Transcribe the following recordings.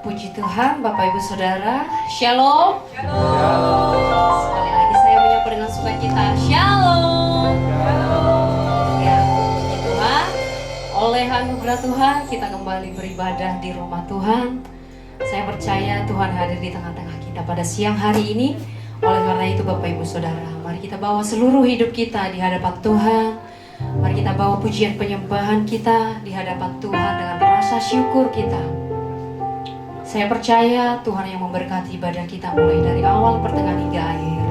Puji Tuhan, Bapak Ibu Saudara, Shalom. Shalom. Sekali lagi saya menyapa dengan sukacita, Shalom. Ya, puji Tuhan. Oleh anugerah Tuhan, kita kembali beribadah di rumah Tuhan. Saya percaya Tuhan hadir di tengah-tengah kita pada siang hari ini. Oleh karena itu Bapak Ibu Saudara, mari kita bawa seluruh hidup kita di hadapan Tuhan. Mari kita bawa pujian penyembahan kita di hadapan Tuhan dengan rasa syukur kita. Saya percaya Tuhan yang memberkati ibadah kita mulai dari awal, pertengahan hingga akhir.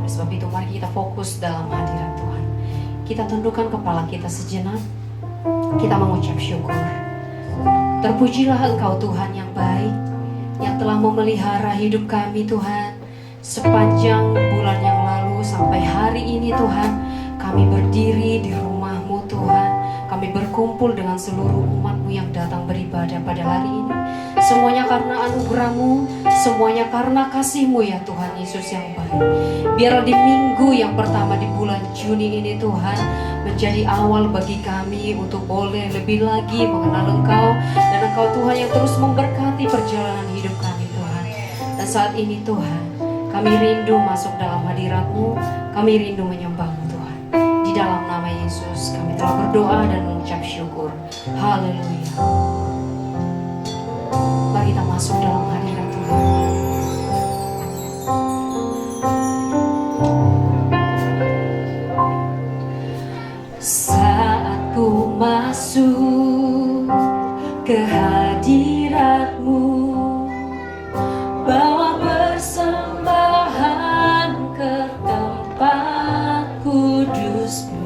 Oleh sebab itu mari kita fokus dalam hadirat Tuhan. Kita tundukkan kepala kita sejenak. Kita mengucap syukur. Terpujilah Engkau Tuhan yang baik, yang telah memelihara hidup kami Tuhan. Sepanjang bulan yang lalu sampai hari ini Tuhan, kami berdiri di rumah-Mu Tuhan. Kami berkumpul dengan seluruh umat-Mu yang datang beribadah pada hari ini. Semuanya karena anugerah-Mu, semuanya karena kasih-Mu ya Tuhan Yesus yang baik. Biarlah di minggu yang pertama di bulan Juni ini Tuhan, menjadi awal bagi kami untuk boleh lebih lagi mengenal Engkau. Dan Engkau Tuhan yang terus memberkati perjalanan hidup kami Tuhan. Dan saat ini Tuhan, kami rindu masuk dalam hadirat-Mu, kami rindu menyembah-Mu Tuhan. Di dalam nama Yesus kami telah berdoa dan mengucap syukur. Haleluya. Mari kita masuk dalam hadirat Tuhan. Saat ku masuk ke hadirat-Mu, bawa persembahan ke tempat kudus-Mu.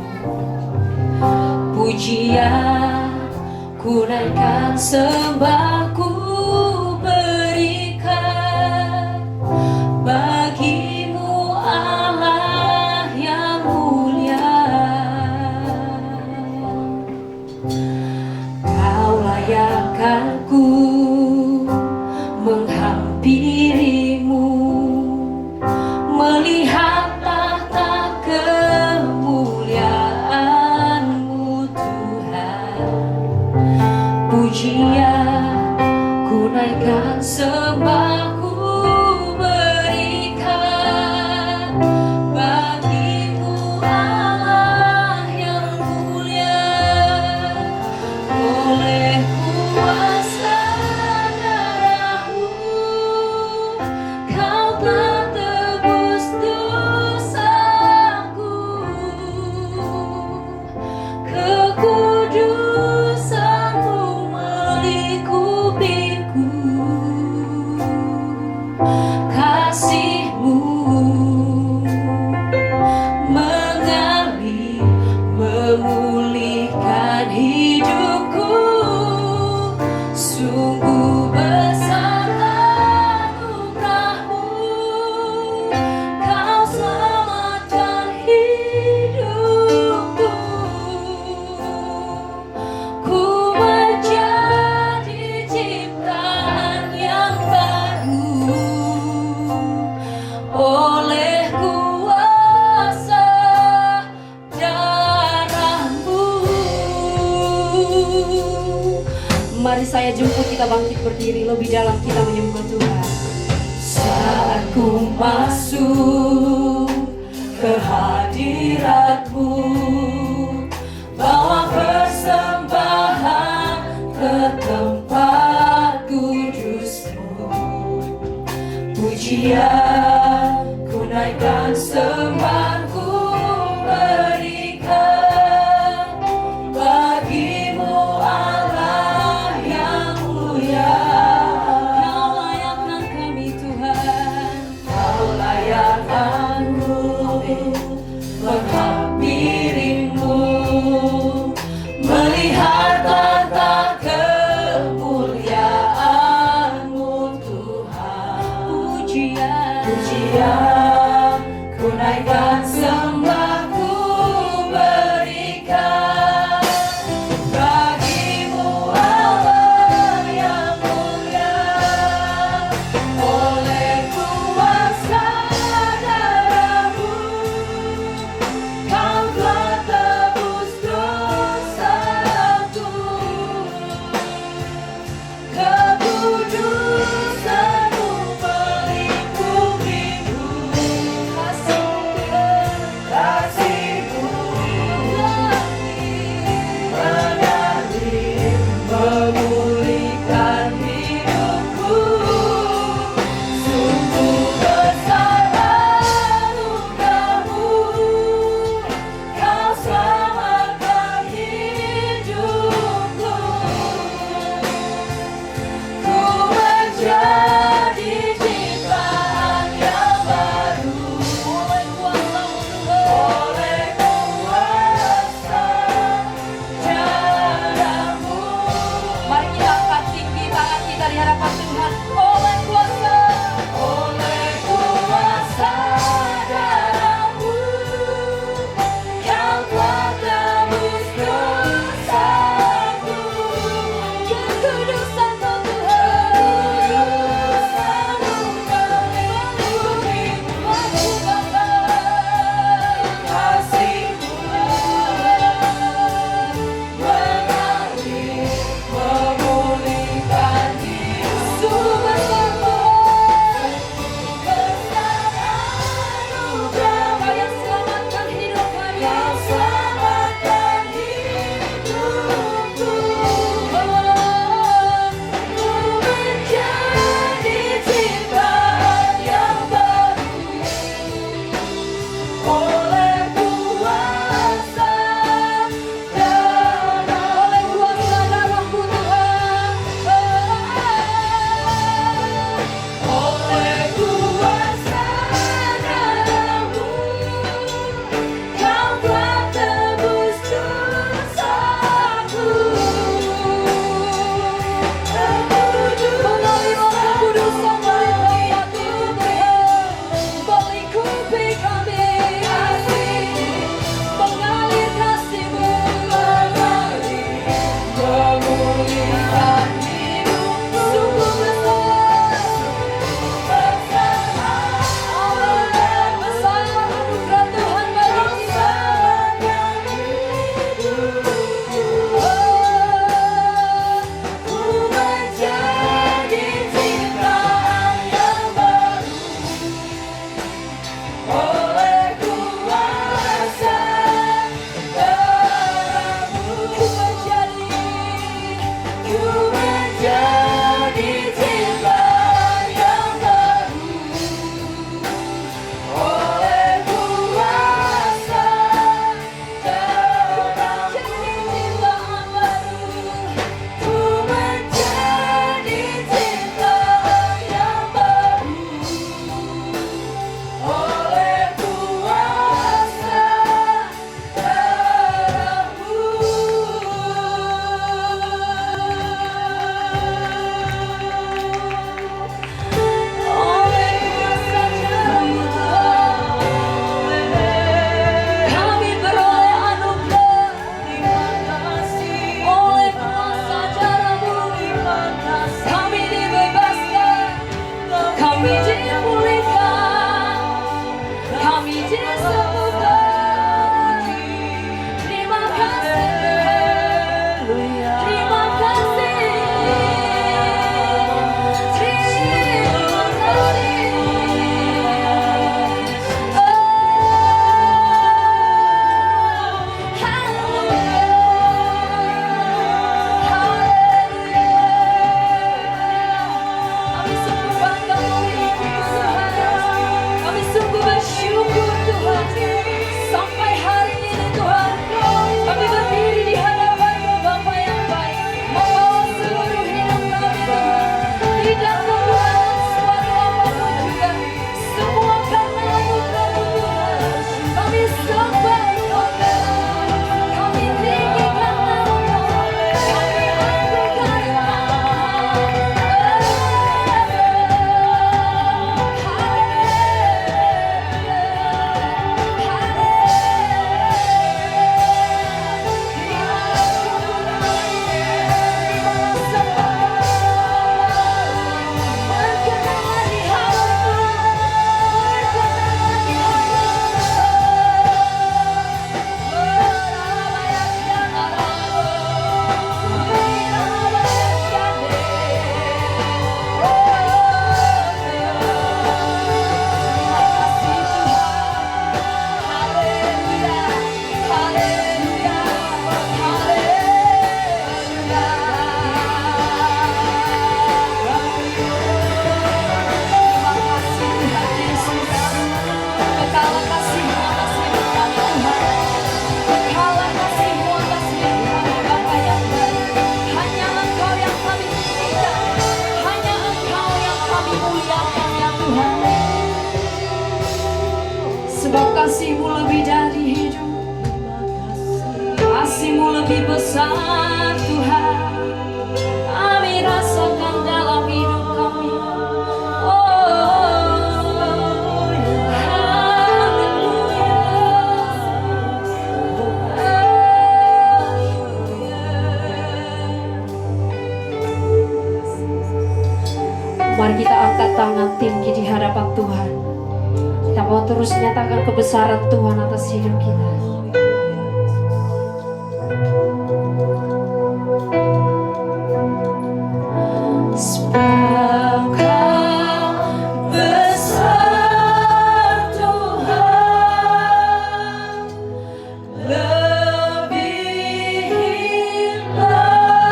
Pujian ku naikkan, sembahku berikan bagi-Mu Allah yang mulia. Kau layakkan ku menghampiri-Mu, melihat tahta kemuliaan-Mu Tuhan. Pujian ku naikkan, sembahku berikan bagi-Mu Allah yang mulia. Oleh kuasa darah-Mu, Kau telah tebus dosaku. Kekudusan-Mu melingkupiku. Kasih-Mu mengalir, memulihkan hidupku. Sungguh besar anugerah-Mu, Kau selamatkan hidupku. Ku menjadi ciptaan yang baru oleh kuasa darah-Mu. Mari saya jemput, kita bangkit berdiri lebih dalam, kita menyembah Tuhan. Saat ku masuk ke hadirat-Mu, bawa persembahan ke tempat kudus-Mu. Pujian ku naikkan, sembahku berikan bagi-Mu Allah yang mulia. Kau layakkan kami Tuhan, Kau layakkan kami menghampiri-Mu, melihat tahta kemuliaan-Mu Tuhan. Pujian Sebab kasih-Mu lebih dari hidup, kasih-Mu lebih besar Tuhan. Kami rasakan dalam hidup kami. Mari kita angkat tangan tinggi di hadapan Tuhan. Kita mau terus nyatakan kebesaran Tuhan atas hidup kita. Sebab Kau besar Tuhan, lebih ilahi.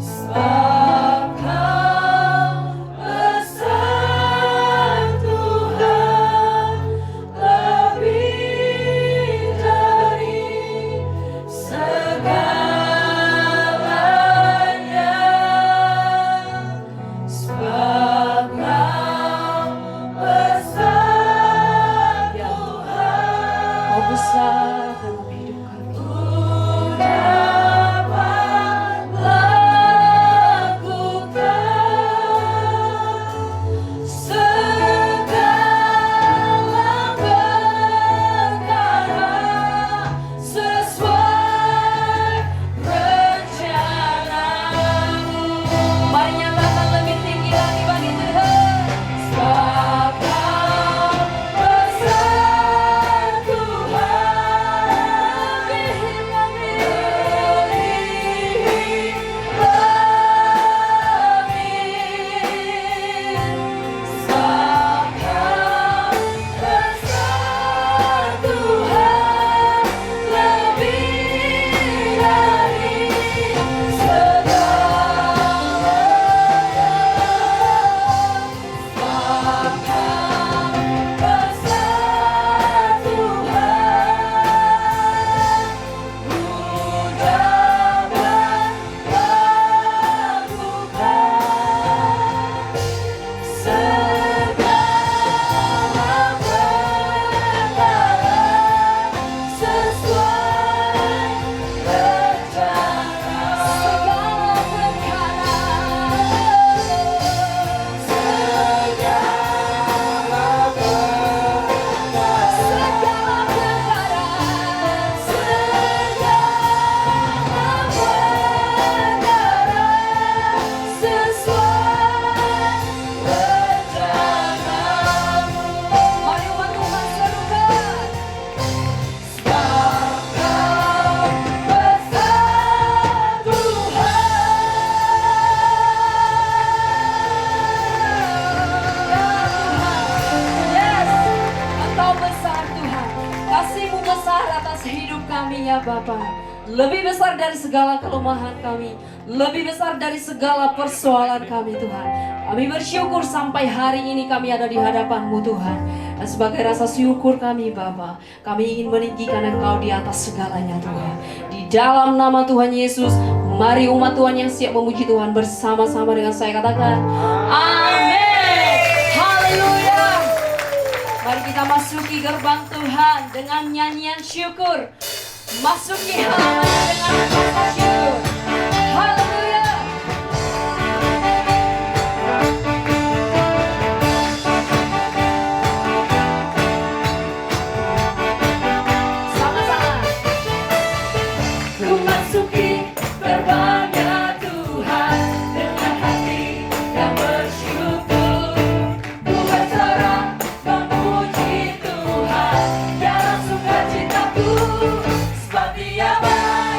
Sebab Kau besar Tuhan. lebih besar dari segala kelemahan kami, lebih besar dari segala persoalan kami Tuhan. Kami bersyukur sampai hari ini kami ada di hadapan-Mu Tuhan. Dan sebagai rasa syukur kami Bapa, kami ingin meninggikan Engkau di atas segalanya Tuhan. Di dalam nama Tuhan Yesus, mari umat Tuhan yang siap memuji Tuhan bersama-sama dengan saya katakan amin. Haleluya. Mari kita masuki gerbang Tuhan dengan nyanyian syukur. Masuki halaman dengan rasa syukur. Haleluya. Sama-sama. Ku masuki gerbangnya Tuhan dengan hati yang bersyukur. Ku bersorak memuji Tuhan dalam sukacitaku, sebab Dia baik.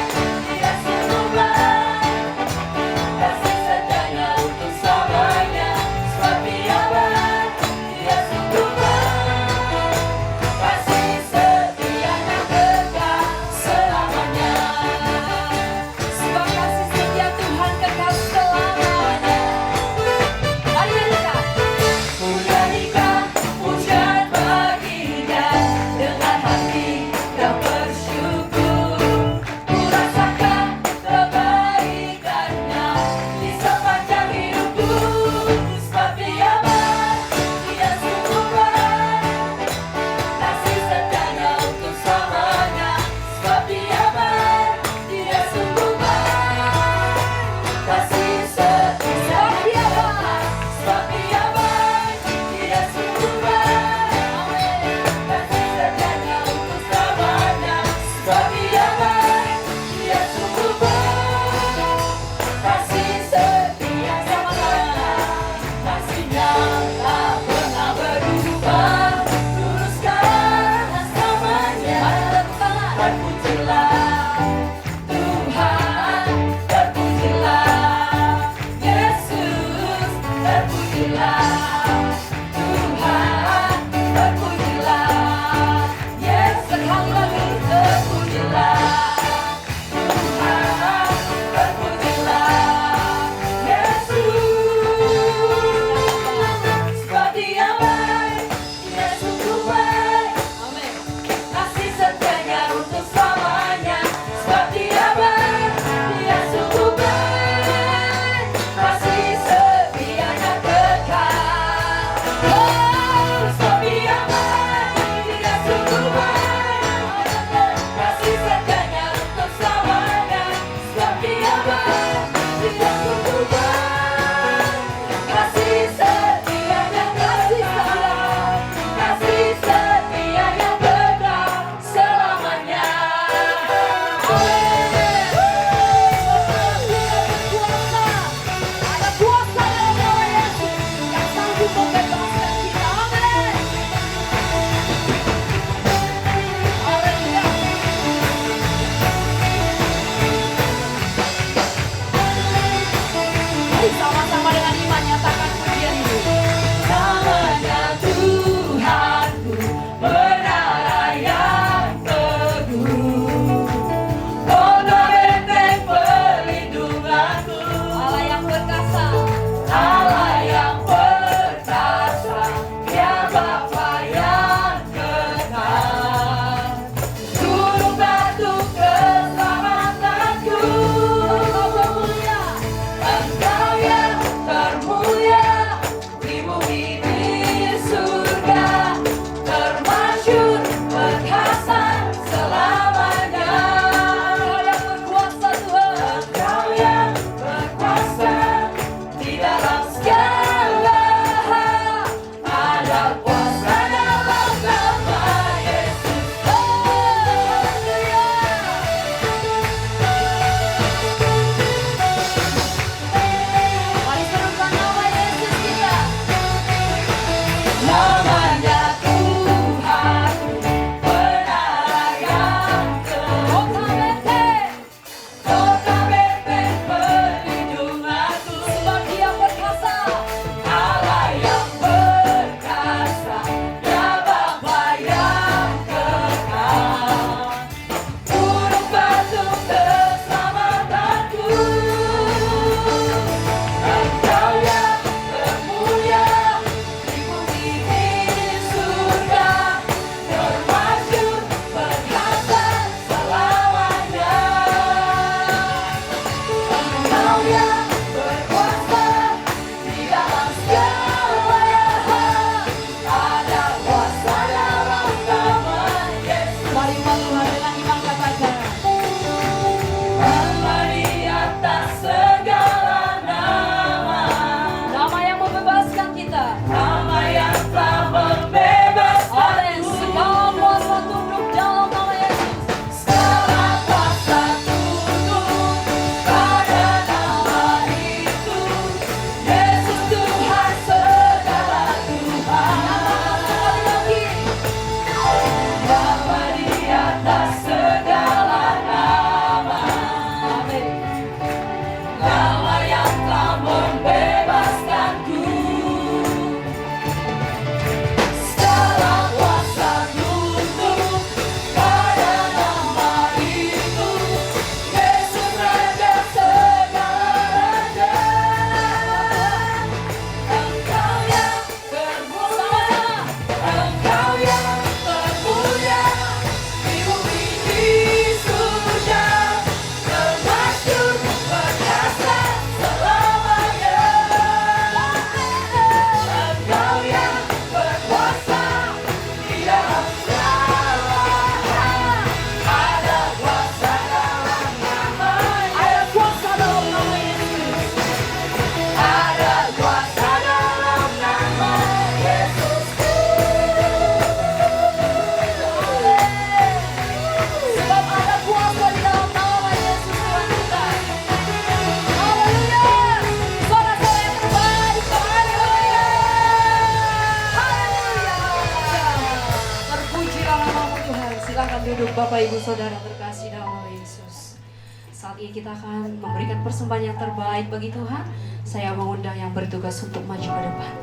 Bapak Ibu Saudara terkasih dalam Yesus. Saat ini kita akan memberikan persembahan yang terbaik bagi Tuhan. Saya mengundang yang bertugas untuk maju ke depan.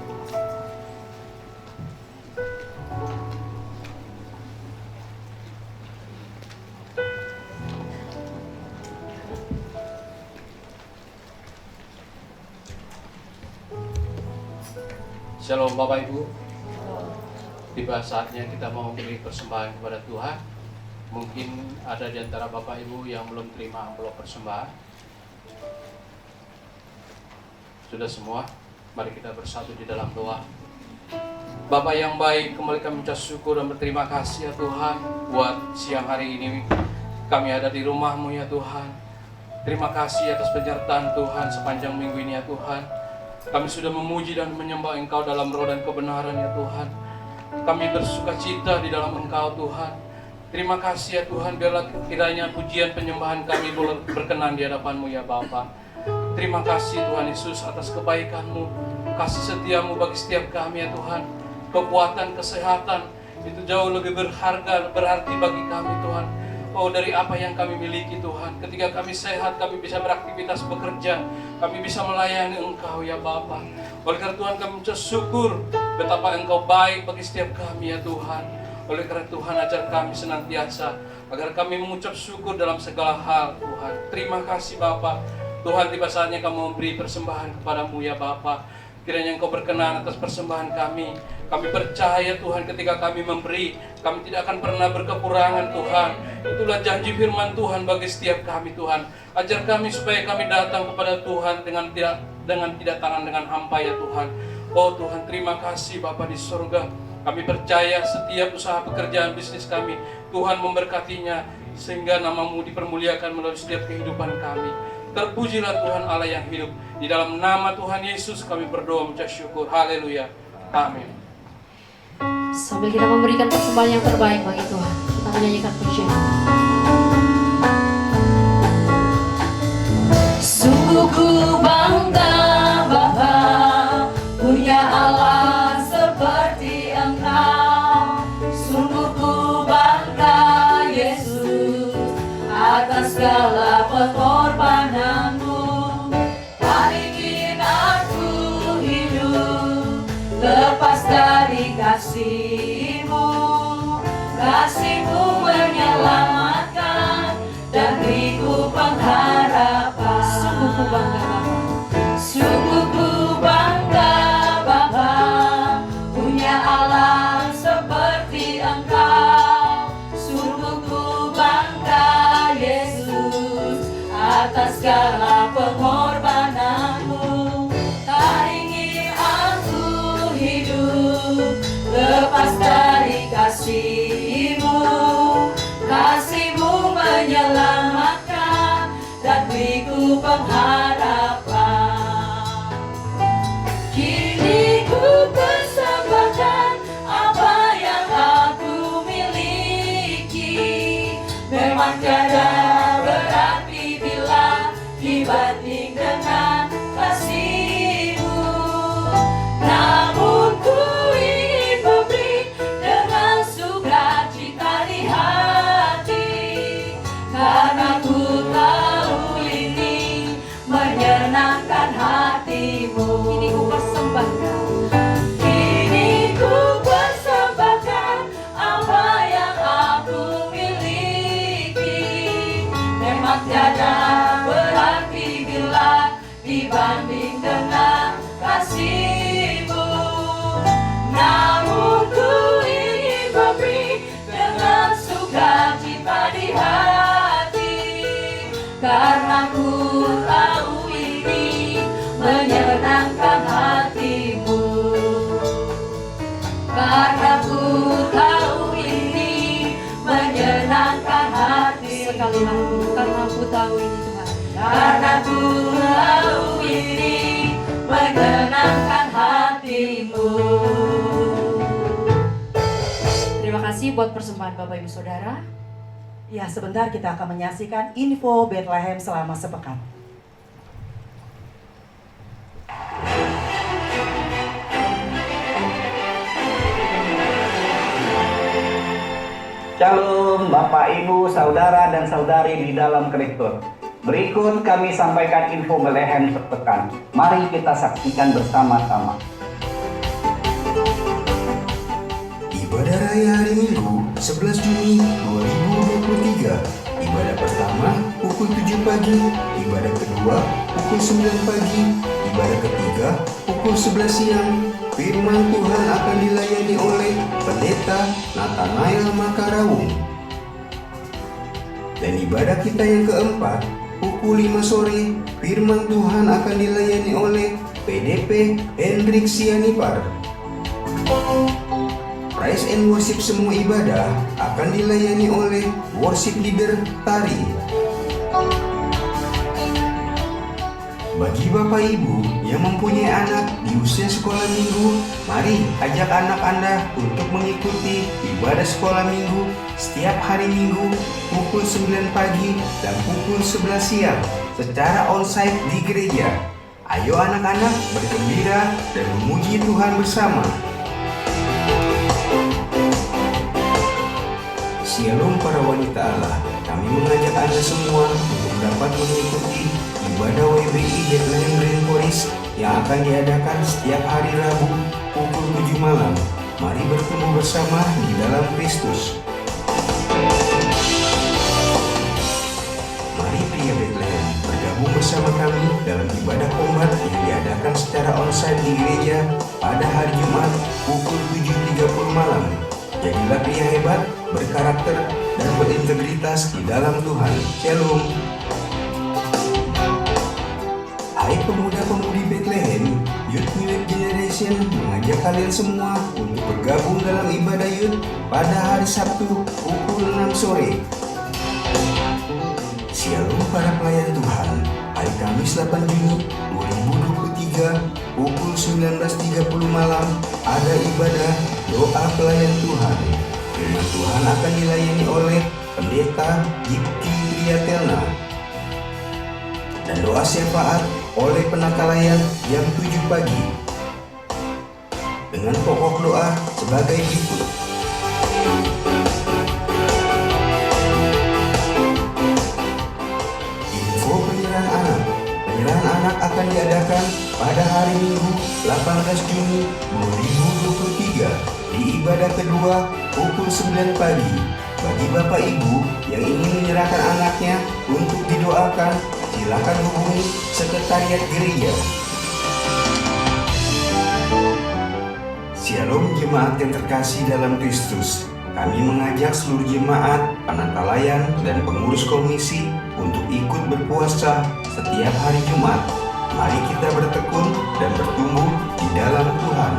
Shalom Bapak Ibu. Tiba saatnya kita mau memberi persembahan kepada Tuhan. Mungkin ada di antara Bapak Ibu yang belum terima amplop persembahan. Sudah semua? Mari kita bersatu di dalam doa. Bapak yang baik, kembali kami mengucap syukur dan berterima kasih ya Tuhan buat siang hari ini kami ada di rumah-Mu ya Tuhan. Terima kasih atas penyertaan Tuhan sepanjang minggu ini ya Tuhan. Kami sudah memuji dan menyembah Engkau dalam roh dan kebenaran ya Tuhan. Kami bersuka cita di dalam Engkau Tuhan. Terima kasih ya Tuhan, biarlah kiranya pujian penyembahan kami berkenan di hadapan-Mu ya Bapa. Terima kasih Tuhan Yesus atas kebaikan-Mu, kasih setia-Mu bagi setiap kami ya Tuhan. Kekuatan, kesehatan itu jauh lebih berharga, berarti bagi kami Tuhan. Oh, dari apa yang kami miliki Tuhan. Ketika kami sehat, kami bisa beraktivitas bekerja, kami bisa melayani Engkau ya Bapa. Oleh karena Tuhan kami mengucap syukur betapa Engkau baik bagi setiap kami ya Tuhan. Oleh karena Tuhan ajar kami senantiasa agar kami mengucap syukur dalam segala hal Tuhan. Terima kasih Bapa. Tuhan, tiba saatnya kami memberi persembahan kepada-Mu ya Bapa. Kiranya Engkau berkenan atas persembahan kami. Kami percaya Tuhan ketika kami memberi, kami tidak akan pernah berkekurangan Tuhan. Itulah janji firman Tuhan bagi setiap kami Tuhan. Ajar kami supaya kami datang kepada Tuhan dengan tidak tangan dengan hampa ya Tuhan. Oh Tuhan, terima kasih Bapa di surga. Kami percaya setiap usaha pekerjaan bisnis kami, Tuhan memberkatinya sehingga nama-Mu dipermuliakan melalui setiap kehidupan kami. Terpujilah Tuhan Allah yang hidup. Di dalam nama Tuhan Yesus kami berdoa mengucap syukur. Haleluya. Amin. Sambil kita memberikan persembahan yang terbaik bagi Tuhan, kita menyanyikan pujian. Sungguh ku bangga Bapa punya Allah seperti Engkau. Sungguh ku bangga Yesus atas segala pengorbanan-Mu. Tak ingin aku hidup lepas dari kasih-Mu. Kasih-Mu menyelamatkan dan beriku pengharapan. Sungguh ku bangga Bapa. Sungguh ku bangga Bapa punya Allah seperti Engkau. Sungguh ku bangga Yesus atas segala pengorbanan-Mu. Tak ingin aku hidup lepas dari kasih-Mu. Kasih-Mu menyelamatkan dan beriku pengharapan. Kini ku persembahkan apa yang aku miliki. Memang tiada berarti bila dibanding dengan kasih-Mu. Namun ku ingin memberi dengan sukacita di hati, karena ku tahu ini menyenangkan hati-Mu. Kini ku persembahkan, kini ku persembahkan apa yang aku miliki. Memang tiada berarti bila dibanding dengan kasih-Mu. Namun ku ingin memberi dengan sukacita di hati, karena ku tahu ini menyenangkan hati-Mu. Karena ku tahu ini menyenangkan hati-Mu. Sekali lagi, karena ku tahu ini Tuhan. Karena ku tahu ini menyenangkan hati-Mu. Terima kasih buat persembahan Bapak Ibu Saudara. Ya, sebentar kita akan menyaksikan info Bethlehem selama sepekan. Shalom Bapak, Ibu, Saudara dan Saudari di dalam Kristus. Berikut kami sampaikan info Bethlehem sepekan. Mari kita saksikan bersama-sama. Ibadah Raya hari Minggu 11 Juni 2023. Ibadah pertama pukul 7 pagi, ibadah kedua pukul 9 pagi, ibadah ketiga pukul 11 siang. Firman Tuhan akan dilayani oleh Pendeta Nathanael Makarawung. Dan ibadah kita yang keempat, pukul 5 sore, firman Tuhan akan dilayani oleh PDP Hendrik Sianipar. Praise and worship semua ibadah akan dilayani oleh worship leader Tari. Bagi Bapak Ibu yang mempunyai anak di usia sekolah minggu, mari ajak anak Anda untuk mengikuti ibadah sekolah minggu setiap hari Minggu pukul 9 pagi dan pukul 11 siang secara onsite di gereja. Ayo anak-anak bergembira dan memuji Tuhan bersama. Shalom para wanita Allah, kami mengajak Anda semua untuk dapat mengikuti ibadah WBI Bethlehem Rainforest yang akan diadakan setiap hari Rabu pukul 7 malam. Mari bertemu bersama di dalam Kristus. Mari pria Bethlehem bergabung bersama kami dalam ibadah kombat yang diadakan secara onsite di gereja pada hari Jumat pukul 7.30 malam. Jadilah pria hebat, berkarakter, dan berintegritas di dalam Tuhan. Shalom. Hai pemuda-pemudi Bethlehem, Youth New Generation mengajak kalian semua untuk bergabung dalam ibadah Youth pada hari Sabtu pukul 6 sore. Shalom para pelayan Tuhan, hari Kamis 8 Juni 2023 pukul 19.30 malam ada ibadah doa pelayan Tuhan. Firman Tuhan akan dilayani oleh Pendeta Gipki Priyatelna. Dan doa syafaat oleh penata layar jam 7 pagi dengan pokok doa sebagai berikut. Info penyerahan anak. Penyerahan anak akan diadakan pada hari Minggu 18 Juni 2023 di ibadah kedua pukul 9 pagi. Bagi Bapak Ibu yang ingin menyerahkan anaknya untuk didoakan, silakan hubungi sekretariat gereja. Shalom jemaat yang terkasih dalam Kristus. Kami mengajak seluruh jemaat, penata-layan, dan pengurus komisi untuk ikut berpuasa setiap hari Jumat. Mari kita bertekun dan bertumbuh di dalam Tuhan.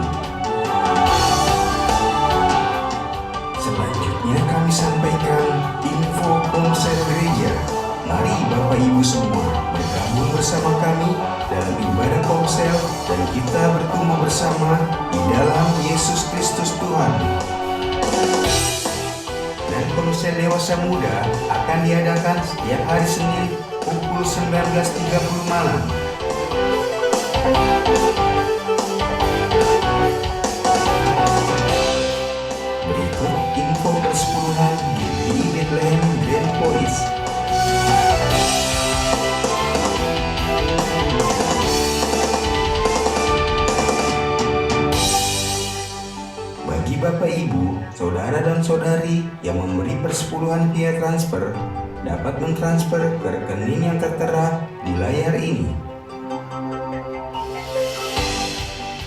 Selanjutnya kami sampaikan info komsel gereja. Mari Bapak Ibu semua bergabung bersama kami dalam ibadah komsel dan kita bertumbuh bersama di dalam Yesus Kristus Tuhan. Dan komsel dewasa muda akan diadakan setiap hari Senin pukul 19.30 malam. Berikut info persepuluhan GBI Bethlehem Grand Polis. Bagi Bapak Ibu, Saudara dan Saudari yang memberi persepuluhan via transfer dapat mentransfer ke rekening yang tertera di layar ini.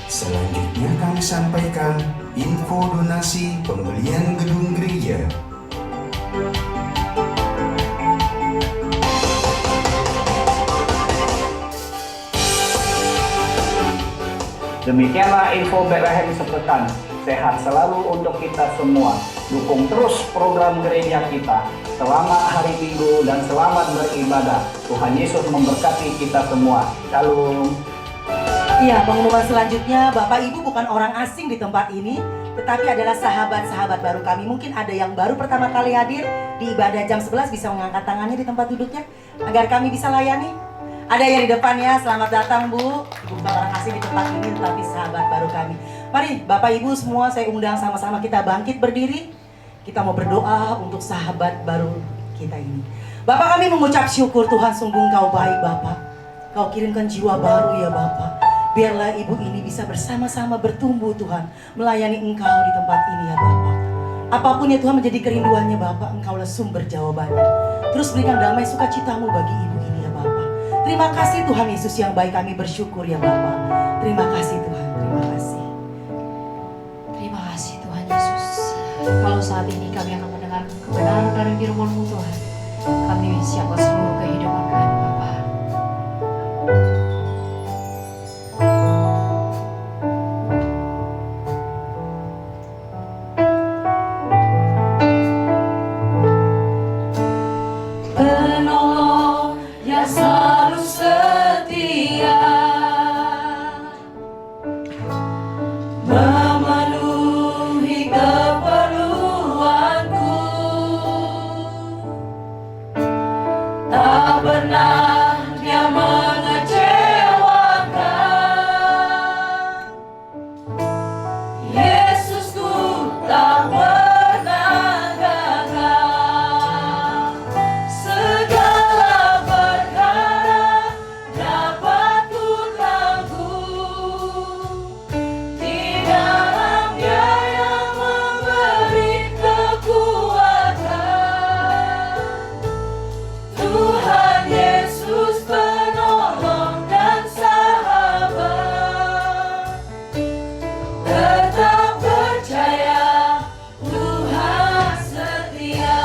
Selanjutnya kami sampaikan info donasi pembelian gedung gereja. Demikianlah info Bethlehem sepekan. Sehat selalu untuk kita semua. Dukung terus program gereja kita. Selamat hari Minggu dan selamat beribadah. Tuhan Yesus memberkati kita semua. Shalom. Iya, pengumuman selanjutnya, Bapak Ibu bukan orang asing di tempat ini, tetapi adalah sahabat-sahabat baru kami. Mungkin ada yang baru pertama kali hadir di ibadah jam 11, bisa mengangkat tangannya di tempat duduknya agar kami bisa layani. Ada yang di depannya, selamat datang Bu. Bukan orang asing di tempat ini, tetapi sahabat baru kami. Mari Bapak Ibu semua saya undang sama-sama kita bangkit berdiri. Kita mau berdoa untuk sahabat baru kita ini. Bapak, kami mengucap syukur Tuhan, sungguh Engkau baik Bapak. Kau kirimkan jiwa baru ya Bapak. Biarlah ibu ini bisa bersama-sama bertumbuh Tuhan, melayani Engkau di tempat ini ya Bapak. Apapun ya Tuhan menjadi kerinduannya Bapak, Engkaulah sumber jawabannya. Terus berikan damai sukacitamu bagi ibu ini ya Bapak. Terima kasih Tuhan Yesus yang baik, kami bersyukur ya Bapak. Terima kasih Tuhan, terima kasih. Terima kasih Tuhan Yesus. Kalau saat ini kami akan mendengar kebenaran dari firman-Mu Tuhan, kami siapkan seluruh kehidupan kami Bapak. Penolong yang selalu setia, memenuhi keperluanku, tak pernah Dia mengecewakan. Yesusku tak pernah gagal. Segala perkara dapat ku tanggung di dalam Dia yang memberi kekuatan. Tuhan Yesus penolong dan sahabat, tetap percaya Tuhan setia.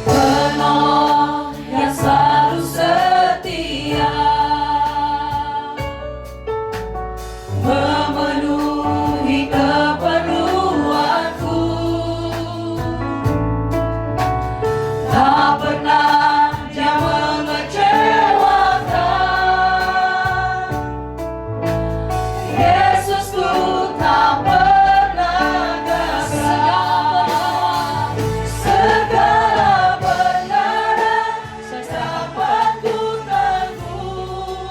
Penolong yang selalu setia, memenuhi keperluanku, tak pernah Dia mengecewakan. Yesusku tak pernah gagal. Segala perkara dapat ku tanggung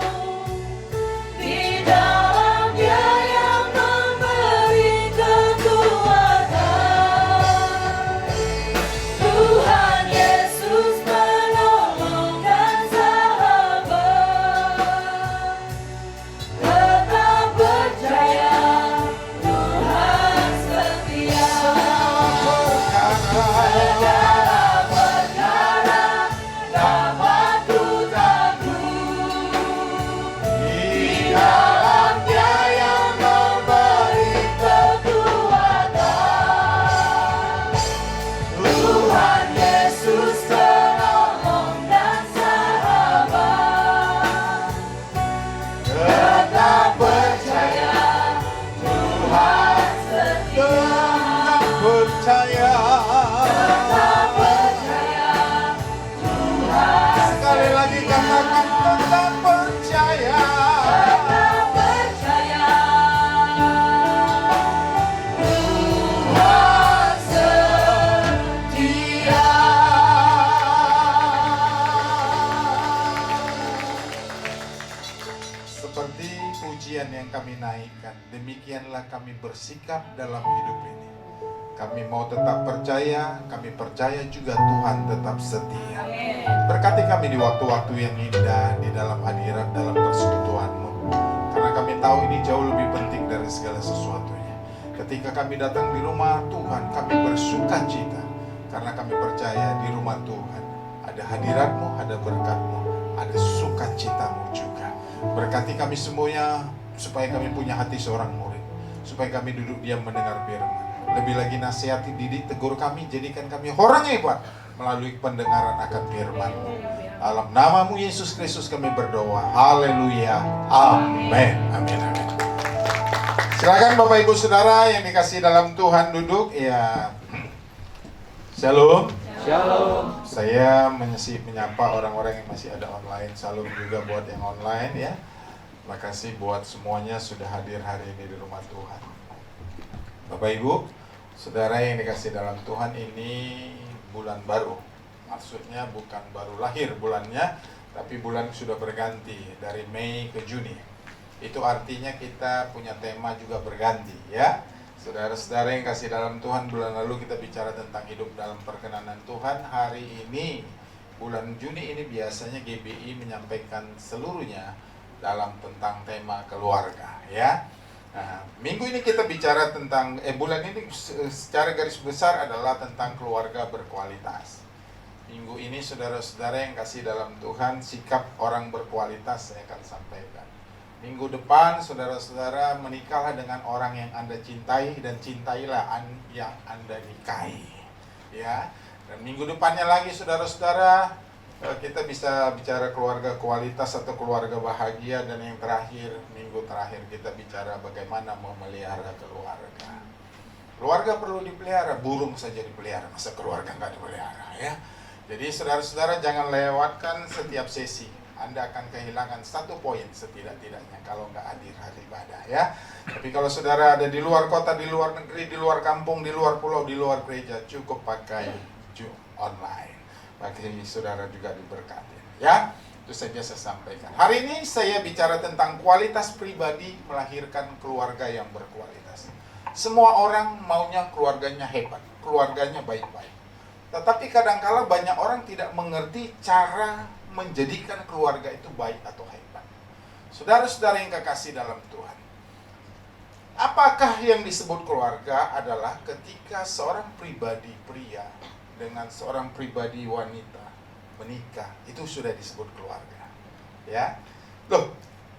di dalam Dia yang memberi kekuatan. Tuhan Yesus penolong dan sahabat, tetap percaya Tuhan setia. Segala perkara dapat ku tanggung di dalam Dia yang memberi kekuatan. Tuhan Yesus penolong dan sahabat, tetap percaya Tuhan setia. Percaya, Tetap percaya Tuhan sekali lagi katakan tetap percaya. tetap percaya Tuhan setia. Seperti pujian yang kami naikkan, demikianlah kami bersikap dalam hidup ini. Kami mau tetap percaya, kami percaya juga Tuhan tetap setia. Berkati kami di waktu-waktu yang indah, di dalam hadirat, dalam persekutuan-Mu. Karena kami tahu ini jauh lebih penting dari segala sesuatunya. Ketika kami datang di rumah Tuhan, kami bersuka cita. Karena kami percaya di rumah Tuhan ada hadirat-Mu, ada berkat-Mu, ada sukacita-Mu juga. Berkati kami semuanya, supaya kami punya hati seorang murid. Supaya kami duduk diam mendengar firman. Lebih lagi nasihati, didik, tegur kami, jadikan kami orang hebat melalui pendengaran akan firman-Mu. Dalam nama-Mu Yesus Kristus kami berdoa. Haleluya. Amin. Amin. Amin. Silakan Bapak Ibu Saudara yang dikasihi dalam Tuhan duduk. Ya. Shalom. Shalom. Saya menyapa orang-orang yang masih ada online. Salam juga buat yang online ya. Terima kasih buat semuanya sudah hadir hari ini di rumah Tuhan. Bapak Ibu, Saudara yang dikasih dalam Tuhan, ini bulan baru. Maksudnya bukan baru lahir bulannya, tapi bulan sudah berganti dari Mei ke Juni. Itu artinya kita punya tema juga berganti ya. Saudara-saudara yang kasih dalam Tuhan, bulan lalu kita bicara tentang hidup dalam perkenanan Tuhan. Hari ini, bulan Juni ini biasanya GBI menyampaikan seluruhnya dalam tentang tema keluarga ya. Nah, minggu ini kita bicara tentang, bulan ini secara garis besar adalah tentang keluarga berkualitas. Minggu ini saudara-saudara yang kasih dalam Tuhan, sikap orang berkualitas saya akan sampaikan. Minggu depan saudara-saudara menikahlah dengan orang yang Anda cintai dan cintailah yang Anda nikahi. Ya. Dan minggu depannya lagi saudara-saudara kita bisa bicara keluarga kualitas atau keluarga bahagia, dan yang terakhir, minggu terakhir kita bicara bagaimana memelihara keluarga. Keluarga perlu dipelihara, burung saja dipelihara, masa keluarga nggak dipelihara ya. Jadi saudara-saudara jangan lewatkan setiap sesi. Anda akan kehilangan 1 poin setidak-tidaknya kalau nggak hadir hari ibadah ya. Tapi kalau saudara ada di luar kota, di luar negeri, di luar kampung, di luar pulau, di luar gereja, cukup pakai Zoom online. Bagi saudara juga diberkati ya. Itu saja saya sampaikan. Hari ini saya bicara tentang kualitas pribadi melahirkan keluarga yang berkualitas. Semua orang maunya keluarganya hebat, keluarganya baik-baik. Tetapi kadang-kala banyak orang tidak mengerti cara menjadikan keluarga itu baik atau hebat. Saudara-saudara yang kekasih dalam Tuhan, apakah yang disebut keluarga adalah ketika seorang pribadi pria dengan seorang pribadi wanita menikah, itu sudah disebut keluarga. Ya. Loh,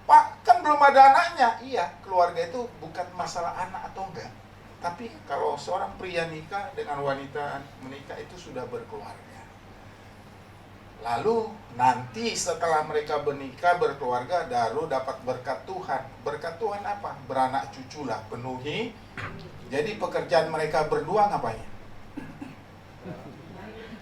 Pak, kan belum ada anaknya. Iya, keluarga itu bukan masalah anak atau enggak. Tapi kalau seorang pria nikah dengan wanita menikah, itu sudah berkeluarga. Lalu nanti setelah mereka menikah, berkeluarga, baru dapat berkat Tuhan. Berkat Tuhan apa? Beranak cuculah, penuhi. Jadi pekerjaan mereka berdua ngapain?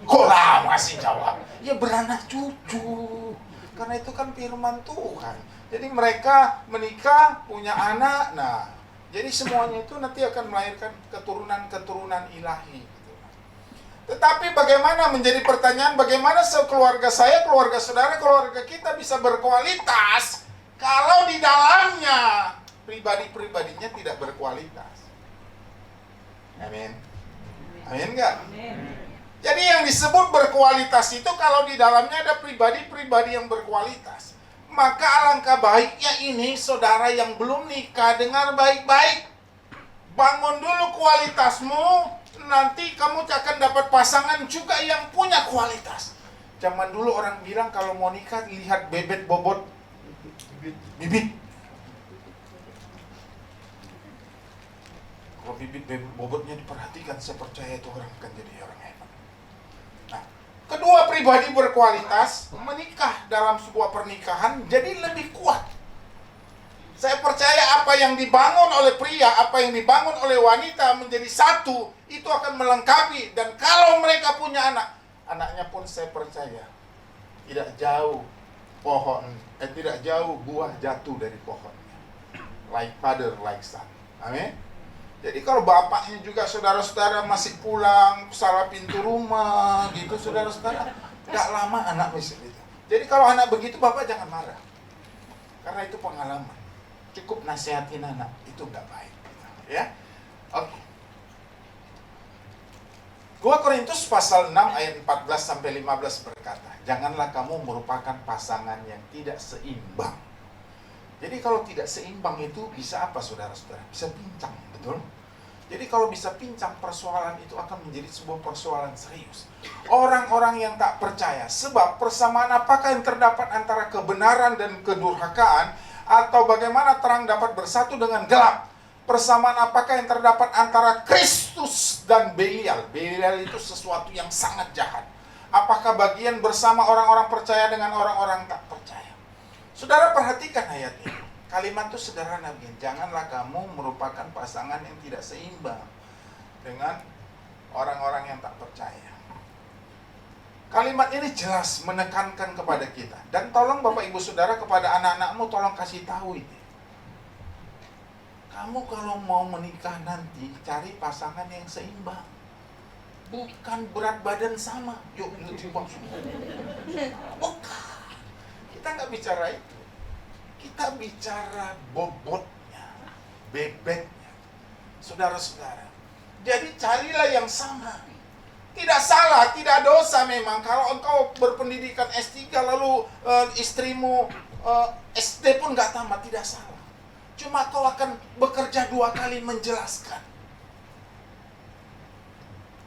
Kok lama sih jawab? Ya beranak cucu. Karena itu kan firman Tuhan. Jadi mereka menikah, punya anak. Nah, jadi semuanya itu nanti akan melahirkan keturunan-keturunan ilahi. Tetapi bagaimana, menjadi pertanyaan, bagaimana keluarga saya, keluarga saudara, keluarga kita bisa berkualitas kalau di dalamnya pribadi-pribadinya tidak berkualitas? Amin. Amin enggak? Jadi yang disebut berkualitas itu kalau di dalamnya ada pribadi-pribadi yang berkualitas. Maka alangkah baiknya ini saudara yang belum nikah, dengar baik-baik. Bangun dulu kualitasmu. Nanti kamu akan dapat pasangan juga yang punya kualitas. Zaman dulu orang bilang kalau mau nikah lihat bebet bobot bibit. Kalau bibit bobotnya diperhatikan, saya percaya itu orang akan jadi orang hebat. Nah, kedua pribadi berkualitas menikah dalam sebuah pernikahan jadi lebih kuat. Saya percaya apa yang dibangun oleh pria, apa yang dibangun oleh wanita menjadi satu, itu akan melengkapi. Dan kalau mereka punya anak, anaknya pun saya percaya tidak jauh tidak jauh buah jatuh dari pohonnya. Like father, like son. Amin. Jadi kalau bapaknya juga saudara-saudara masih pulang, salah pintu rumah gitu saudara-saudara, nggak lama anak bisa gitu. Jadi kalau anak begitu, bapak jangan marah. Karena itu pengalaman. Cukup nasihatin anak, itu nggak baik. Ya, oke. 2 Korintus pasal 6 ayat 14-15 berkata, janganlah kamu merupakan pasangan yang tidak seimbang. Jadi kalau tidak seimbang itu bisa apa saudara-saudara? Bisa pincang, betul? Jadi kalau bisa pincang, persoalan itu akan menjadi sebuah persoalan serius. Orang-orang yang tak percaya, sebab persamaan apakah yang terdapat antara kebenaran dan kedurhakaan, atau bagaimana terang dapat bersatu dengan gelap? Persamaan apakah yang terdapat antara Kristus dan Belial? Belial itu sesuatu yang sangat jahat. Apakah bagian bersama orang-orang percaya dengan orang-orang tak percaya? Saudara perhatikan ayat ini. Kalimat itu sederhana begini. Janganlah kamu merupakan pasangan yang tidak seimbang dengan orang-orang yang tak percaya. Kalimat ini jelas menekankan kepada kita. Dan tolong Bapak Ibu Saudara, kepada anak-anakmu tolong kasih tahu ini. Kamu kalau mau menikah nanti, cari pasangan yang seimbang. Bukan berat badan sama. Yuk, itu semua. Bukan. Kita nggak bicara itu. Kita bicara bobotnya, bebeknya, saudara-saudara. Jadi carilah yang sama. Tidak salah, tidak dosa memang. Kalau engkau berpendidikan S3 lalu istrimu SD pun gak tamat, tidak salah. Cuma kau akan bekerja 2 kali menjelaskan.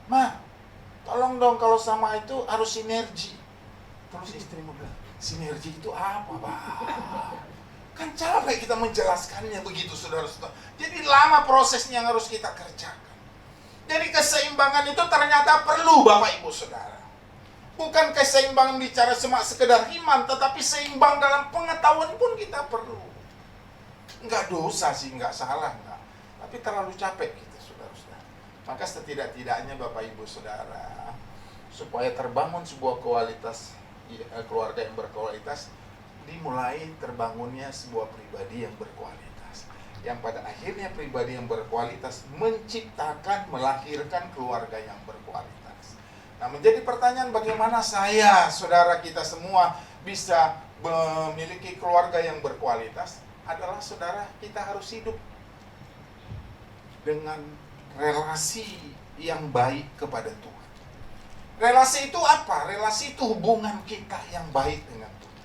Ma, tolong dong kalau sama itu harus sinergi. Terus istrimu bilang, sinergi itu apa, Pak? Kan capek kita menjelaskannya begitu, saudara-saudara. Jadi lama prosesnya yang harus kita kerjakan. Jadi keseimbangan itu ternyata perlu, Bapak Ibu Saudara. Bukan keseimbangan bicara cuma sekedar iman, tetapi seimbang dalam pengetahuan pun kita perlu. Enggak dosa sih, enggak salah, enggak. Tapi terlalu capek kita, saudara-saudara. Maka setidak-tidaknya Bapak Ibu Saudara, supaya terbangun sebuah kualitas keluarga yang berkualitas, dimulai terbangunnya sebuah pribadi yang berkualitas. Yang pada akhirnya pribadi yang berkualitas menciptakan, melahirkan keluarga yang berkualitas. Nah, menjadi pertanyaan bagaimana saya, saudara kita semua bisa memiliki keluarga yang berkualitas adalah saudara kita harus hidup dengan relasi yang baik kepada Tuhan. Relasi itu apa? Relasi itu hubungan kita yang baik dengan Tuhan.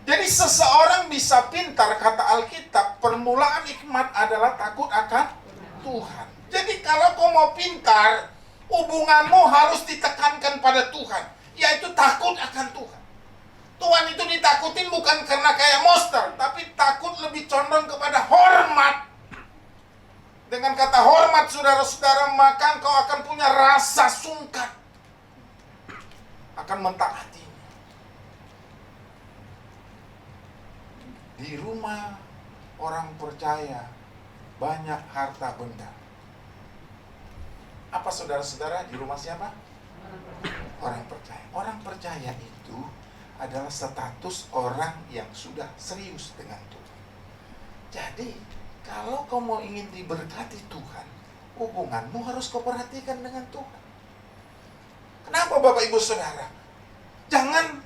Jadi seseorang bisa pintar, kata Alkitab, permulaan hikmat adalah takut akan Tuhan. Jadi kalau kau mau pintar, hubunganmu harus ditekankan pada Tuhan, yaitu takut akan Tuhan. Tuhan itu ditakutin bukan karena kayak monster, tapi takut lebih condong kepada hormat. Dengan kata hormat, saudara-saudara, maka engkau akan punya rasa sungkan, akan mentaatinya. Di rumah orang percaya banyak harta benda. Apa saudara-saudara, di rumah siapa? Orang percaya. Orang percaya itu adalah status orang yang sudah serius dengan Tuhan. Jadi kalau kau mau ingin diberkati Tuhan, hubunganmu harus kau perhatikan dengan Tuhan. Kenapa Bapak Ibu Saudara? Jangan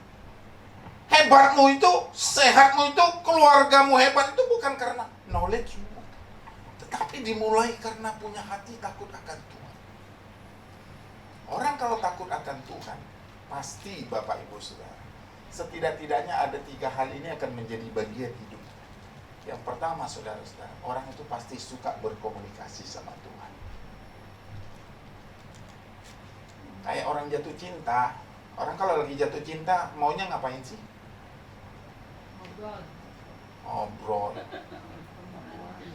hebatmu itu, sehatmu itu, keluargamu hebat itu bukan karena knowledge, tetapi dimulai karena punya hati takut akan Tuhan. Orang kalau takut akan Tuhan, pasti Bapak Ibu Saudara, setidak-tidaknya ada 3 hal ini akan menjadi bagian hidup. Yang pertama, saudara-saudara, orang itu pasti suka berkomunikasi sama Tuhan. Kayak orang jatuh cinta. Orang kalau lagi jatuh cinta, maunya ngapain sih? Ngobrol.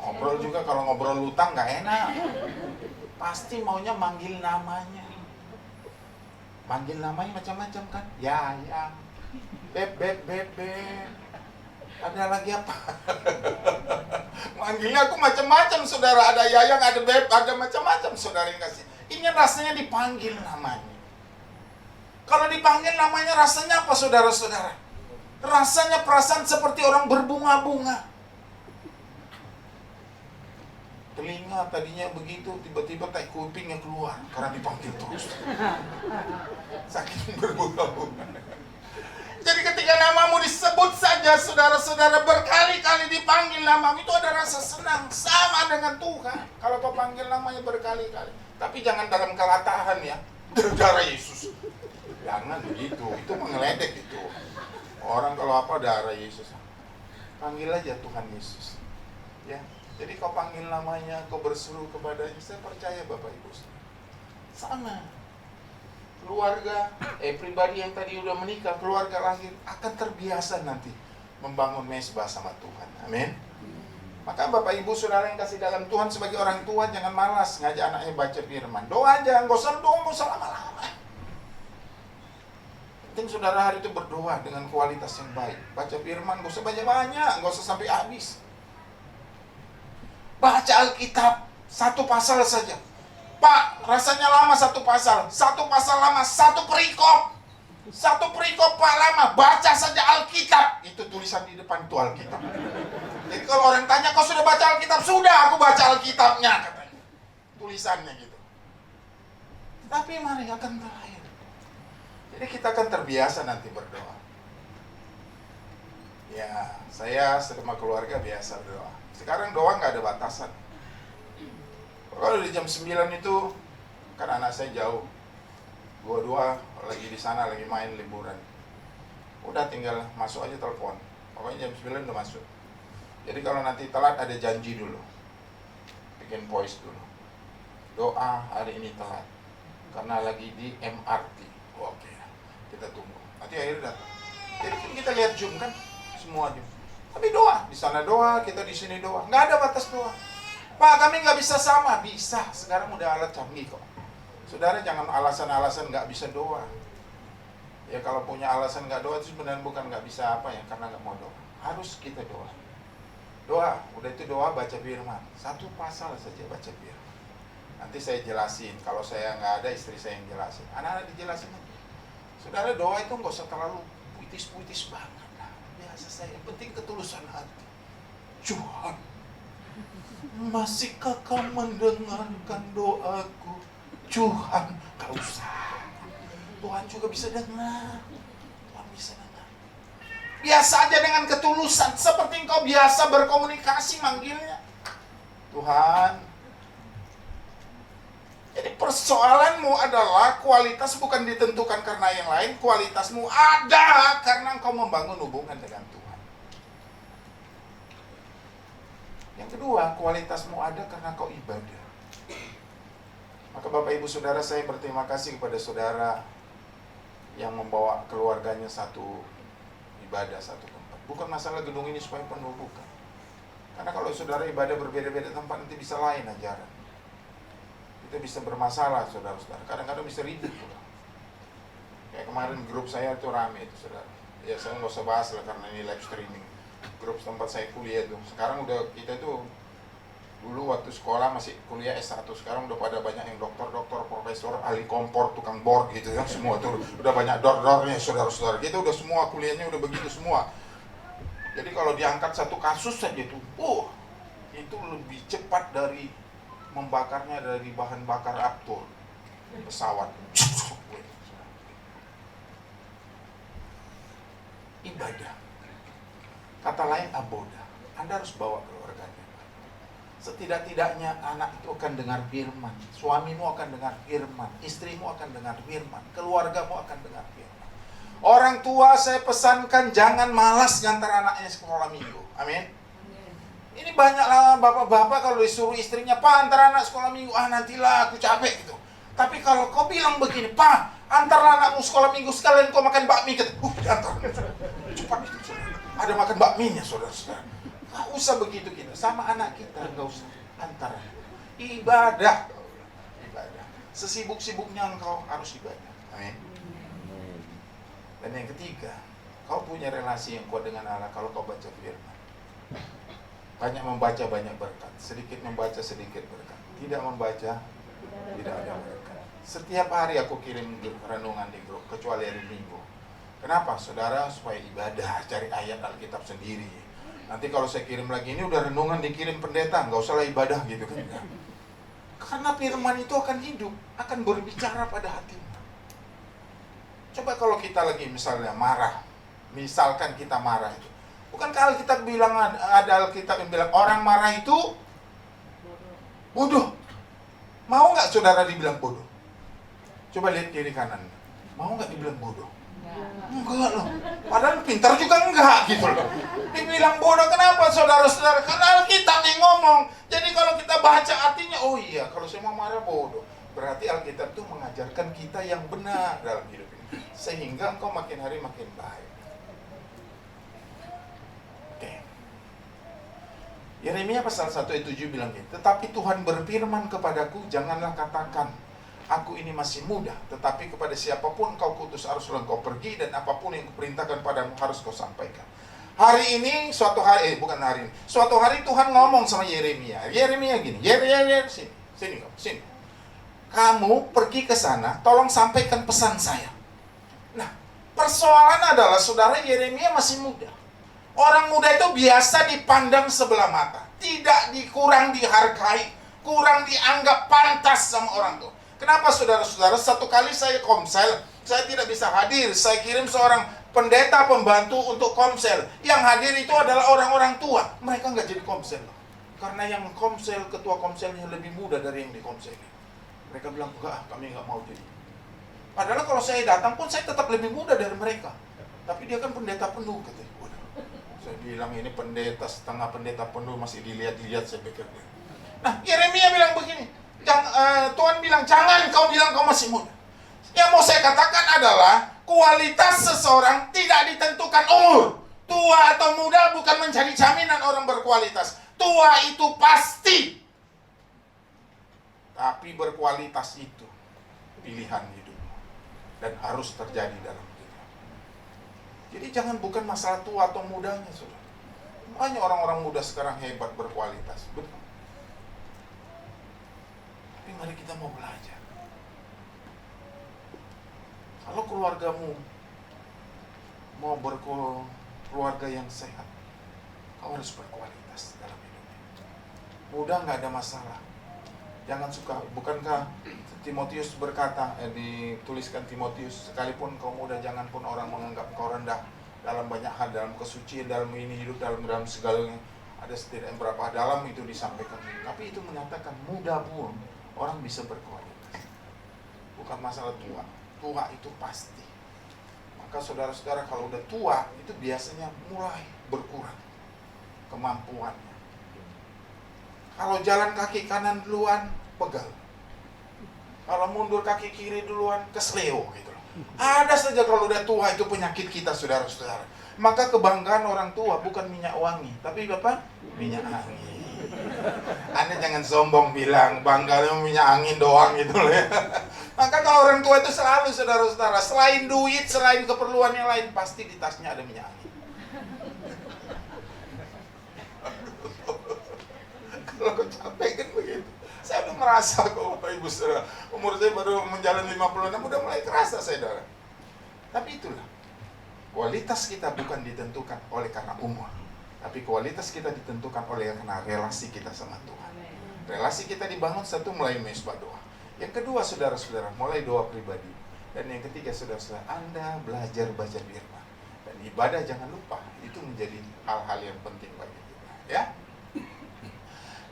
Ngobrol juga, kalau ngobrol utang nggak enak. Pasti maunya manggil namanya. Manggil namanya macam-macam kan? Ya, beb. Ada lagi apa? Manggilnya aku macam-macam, saudara. Ada Yayang, ada Beb, ada macam-macam, saudara yang kasih. Ini rasanya dipanggil namanya. Kalau dipanggil namanya rasanya apa, saudara-saudara? Rasanya perasaan seperti orang berbunga-bunga. Telinga tadinya begitu, tiba-tiba tai kupingnya keluar karena dipanggil terus. Saking berbunga-bunga. Jadi ketika namamu disebut saja, saudara-saudara, berkali-kali dipanggil namamu, itu ada rasa senang. Sama dengan Tuhan. Kalau kau panggil namanya berkali-kali. Tapi jangan dalam kelatahan ya. Darah Yesus. Jangan begitu. Itu mengeledek itu. Orang kalau apa darah Yesus. Panggil aja Tuhan Yesus. Ya. Jadi kau panggil namanya, kau berseru kepadanya. Saya percaya Bapak Ibu. Sama. Keluarga, pribadi yang tadi udah menikah, keluarga lahir, akan terbiasa nanti membangun mesbah sama Tuhan. Amin. Maka Bapak Ibu Saudara yang kasih dalam Tuhan, sebagai orang tua jangan malas ngajak anaknya baca firman. Doa aja, nggak usah lama-lama. Penting saudara hari itu berdoa dengan kualitas yang baik. Baca firman, nggak usah banyak-banyak, nggak usah sampai habis. Baca Alkitab, 1 pasal saja. Pak, rasanya lama 1 pasal. 1 pasal lama, 1 perikop. 1 perikop Pak lama. Baca saja Alkitab. Itu tulisan di depan itu Alkitab. Jadi kalau orang tanya, kau sudah baca Alkitab? Sudah, aku baca Alkitabnya, katanya. Tulisannya gitu. Tapi mari akan terakhir. Jadi kita akan terbiasa nanti berdoa. Ya, saya sama keluarga biasa berdoa. Sekarang doa nggak ada batasan. Kalau di jam 9 itu, kan anak saya jauh. Dua-dua lagi di sana, lagi main liburan. Udah tinggal masuk aja telepon. Pokoknya jam 9 udah masuk. Jadi kalau nanti telat ada janji dulu. Bikin voice dulu. Doa hari ini telat. Karena lagi di MRT. Oke, kita tunggu. Nanti akhirnya datang. Jadi kan kita lihat Zoom kan, semua Zoom. Tapi doa, di sana doa, kita di sini doa. Nggak ada batas doa. Pak, kami nggak bisa sama. Bisa, sekarang udah alat canggih kok. Saudara jangan alasan-alasan nggak bisa doa. Ya kalau punya alasan nggak doa itu sebenarnya bukan nggak bisa apa ya, karena nggak mau doa. Harus kita doa. Doa, udah itu doa baca firman. Satu pasal saja baca firman. Nanti saya jelasin. Kalau saya nggak ada, istri saya yang jelasin. Anak-anak dijelasin aja. Saudara doa itu nggak usah terlalu puitis-puitis banget. Nah, biasa saya, penting ketulusan hati. Tuhan, masihkah kau mendengarkan doaku? Tuhan, gak usah. Tuhan juga bisa dengar. Tuhan bisa dengar. Biasa aja dengan ketulusan, seperti engkau biasa berkomunikasi manggilnya. Tuhan. Jadi persoalanmu adalah kualitas bukan ditentukan karena yang lain. Kualitasmu ada karena engkau membangun hubungan dengan Tuhan. Yang kedua, kualitasmu ada karena kau ibadah. Maka Bapak Ibu Saudara, saya berterima kasih kepada saudara yang membawa keluarganya satu ibadah, satu tempat. Bukan masalah gedung ini supaya penuh, bukan. Karena kalau saudara ibadah berbeda-beda tempat, nanti bisa lain ajaran. Itu bisa bermasalah, saudara-saudara. Kadang-kadang bisa ribut. Kayak kemarin grup saya itu rame itu, saudara. Ya saya nggak usah bahas lah karena ini live streaming. Grup tempat saya kuliah itu. Sekarang udah kita itu dulu waktu sekolah masih kuliah S1, sekarang udah pada banyak yang doktor, profesor, ahli kompor, tukang bor gitu ya, semua tuh udah banyak dor-dornya saudara-saudara. Kita udah semua kuliahnya udah begitu semua. Jadi kalau diangkat satu kasus saja tuh, itu lebih cepat dari membakarnya dari bahan bakar Aptur pesawat. Ibadah. Kata lain aboda. Anda harus bawa keluarganya. Setidak-tidaknya anak itu akan dengar firman, suamimu akan dengar firman, istrimu akan dengar firman, keluargamu akan dengar firman. Orang tua saya pesankan jangan malas ngantar anaknya sekolah minggu. Amin. Ini banyaklah bapak-bapak kalau disuruh istrinya, Pak antar anak sekolah minggu, nantilah aku capek gitu. Tapi kalau kau bilang begini, Pak antar anakmu sekolah minggu sekalian kau makan bakmi gitu. Antar. Cepat itu. Ada makan bakminya saudara-saudara. Gak usah begitu kita, sama anak kita gak usah antara. Ibadah. Sesibuk-sibuknya engkau harus ibadah. Amin. Dan yang ketiga, kau punya relasi yang kuat dengan Allah kalau kau baca firman. Banyak membaca banyak berkat, sedikit membaca sedikit berkat. Tidak membaca tidak ada berkat. Setiap hari aku kirim renungan di grup, kecuali hari Minggu. Kenapa? Saudara, supaya ibadah, cari ayat Alkitab sendiri. Nanti kalau saya kirim lagi, ini udah renungan dikirim pendeta, nggak usah lah ibadah gitu kan. Karena firman itu akan hidup, akan berbicara pada hatimu. Coba kalau kita lagi misalnya marah, misalkan kita marah itu. Bukankah Alkitab bilang, ada Alkitab yang bilang orang marah itu bodoh. Mau nggak saudara dibilang bodoh? Coba lihat kiri kanan. Mau nggak dibilang bodoh? Enggak loh. Padahal pintar juga enggak gitu loh. Dibilang bodoh kenapa saudara-saudara? Karena Alkitab yang ngomong. Jadi kalau kita baca artinya, oh iya kalau saya mau marah bodoh. Berarti Alkitab itu mengajarkan kita yang benar dalam hidup ini. Sehingga engkau makin hari makin baik. Oke. Yeremia pasal 1 ayat 7 bilang gitu. Tetapi Tuhan berfirman kepadaku, janganlah katakan aku ini masih muda, tetapi kepada siapapun kau kutus haruslah kau pergi, dan apapun yang kuperintahkan padamu harus kau sampaikan. Hari ini, suatu hari Tuhan ngomong sama Yeremia. Yeremia gini, Yeremia sini. Kamu pergi ke sana, tolong sampaikan pesan saya. Nah, persoalan adalah saudara, Yeremia masih muda. Orang muda itu biasa dipandang sebelah mata, tidak kurang dihargai, kurang dianggap pantas sama orang tua. Kenapa saudara-saudara? Satu kali saya komsel, saya tidak bisa hadir. Saya kirim seorang pendeta pembantu untuk komsel. Yang hadir itu adalah orang-orang tua. Mereka nggak jadi komsel. Karena yang komsel, ketua komselnya lebih muda dari yang di komsel. Mereka bilang, enggak, kami nggak mau jadi. Padahal kalau saya datang pun saya tetap lebih muda dari mereka. Tapi dia kan pendeta penuh, katanya. Waduh. Saya bilang ini pendeta, setengah pendeta penuh, masih dilihat-lihat, saya pikir. Nah, Yeremia bilang begini, Tuhan bilang, jangan kau bilang kau masih muda. Yang mau saya katakan adalah, kualitas seseorang tidak ditentukan umur. Tua atau muda bukan menjadi jaminan orang berkualitas. Tua itu pasti. Tapi berkualitas itu pilihan hidup. Dan harus terjadi dalam hidup. Jadi jangan bukan masalah tua atau mudanya, saudara. Banyak orang-orang muda sekarang hebat berkualitas. Betul. Tapi mari kita mau belajar. Kalau keluargamu mau berkeluarga yang sehat, kau harus berkualitas dalam hidupnya. Muda nggak ada masalah. Jangan suka. Bukankah Timotius berkata, dituliskan Timotius, sekalipun kau muda, jangan pun orang menganggap kau rendah dalam banyak hal, dalam kesucian, dalam ini hidup, dalam segalanya. Ada setidaknya berapa dalam itu disampaikan. Tapi itu menyatakan muda pun orang bisa berkualitas. Bukan masalah tua. Tua itu pasti. Maka saudara-saudara kalau udah tua itu biasanya mulai berkurang kemampuannya. Kalau jalan kaki kanan duluan, pegal. Kalau mundur kaki kiri duluan, kesleo gitu loh. Ada saja kalau udah tua itu penyakit kita, saudara-saudara. Maka kebanggaan orang tua bukan minyak wangi, tapi apa? Minyak angin. Anda jangan sombong bilang bangganya minyak angin doang gitu loh ya. Maka kalau orang tua itu selalu, saudara-saudara, selain duit, selain keperluan yang lain, pasti di tasnya ada minyak angin. Kalau aku capek kan begitu. Saya udah merasa kok Bapak Ibu Saudara. Umur saya baru menjalani 56, udah mulai kerasa saudara. Tapi itulah. Kualitas kita bukan ditentukan oleh karena umur. Tapi kualitas kita ditentukan oleh karena relasi kita sama Tuhan. Relasi kita dibangun satu melalui mesbah doa. Yang kedua, saudara-saudara, mulai doa pribadi. Dan yang ketiga, saudara-saudara, Anda belajar baca firman. Dan ibadah jangan lupa. Itu menjadi hal-hal yang penting bagi kita. Ya.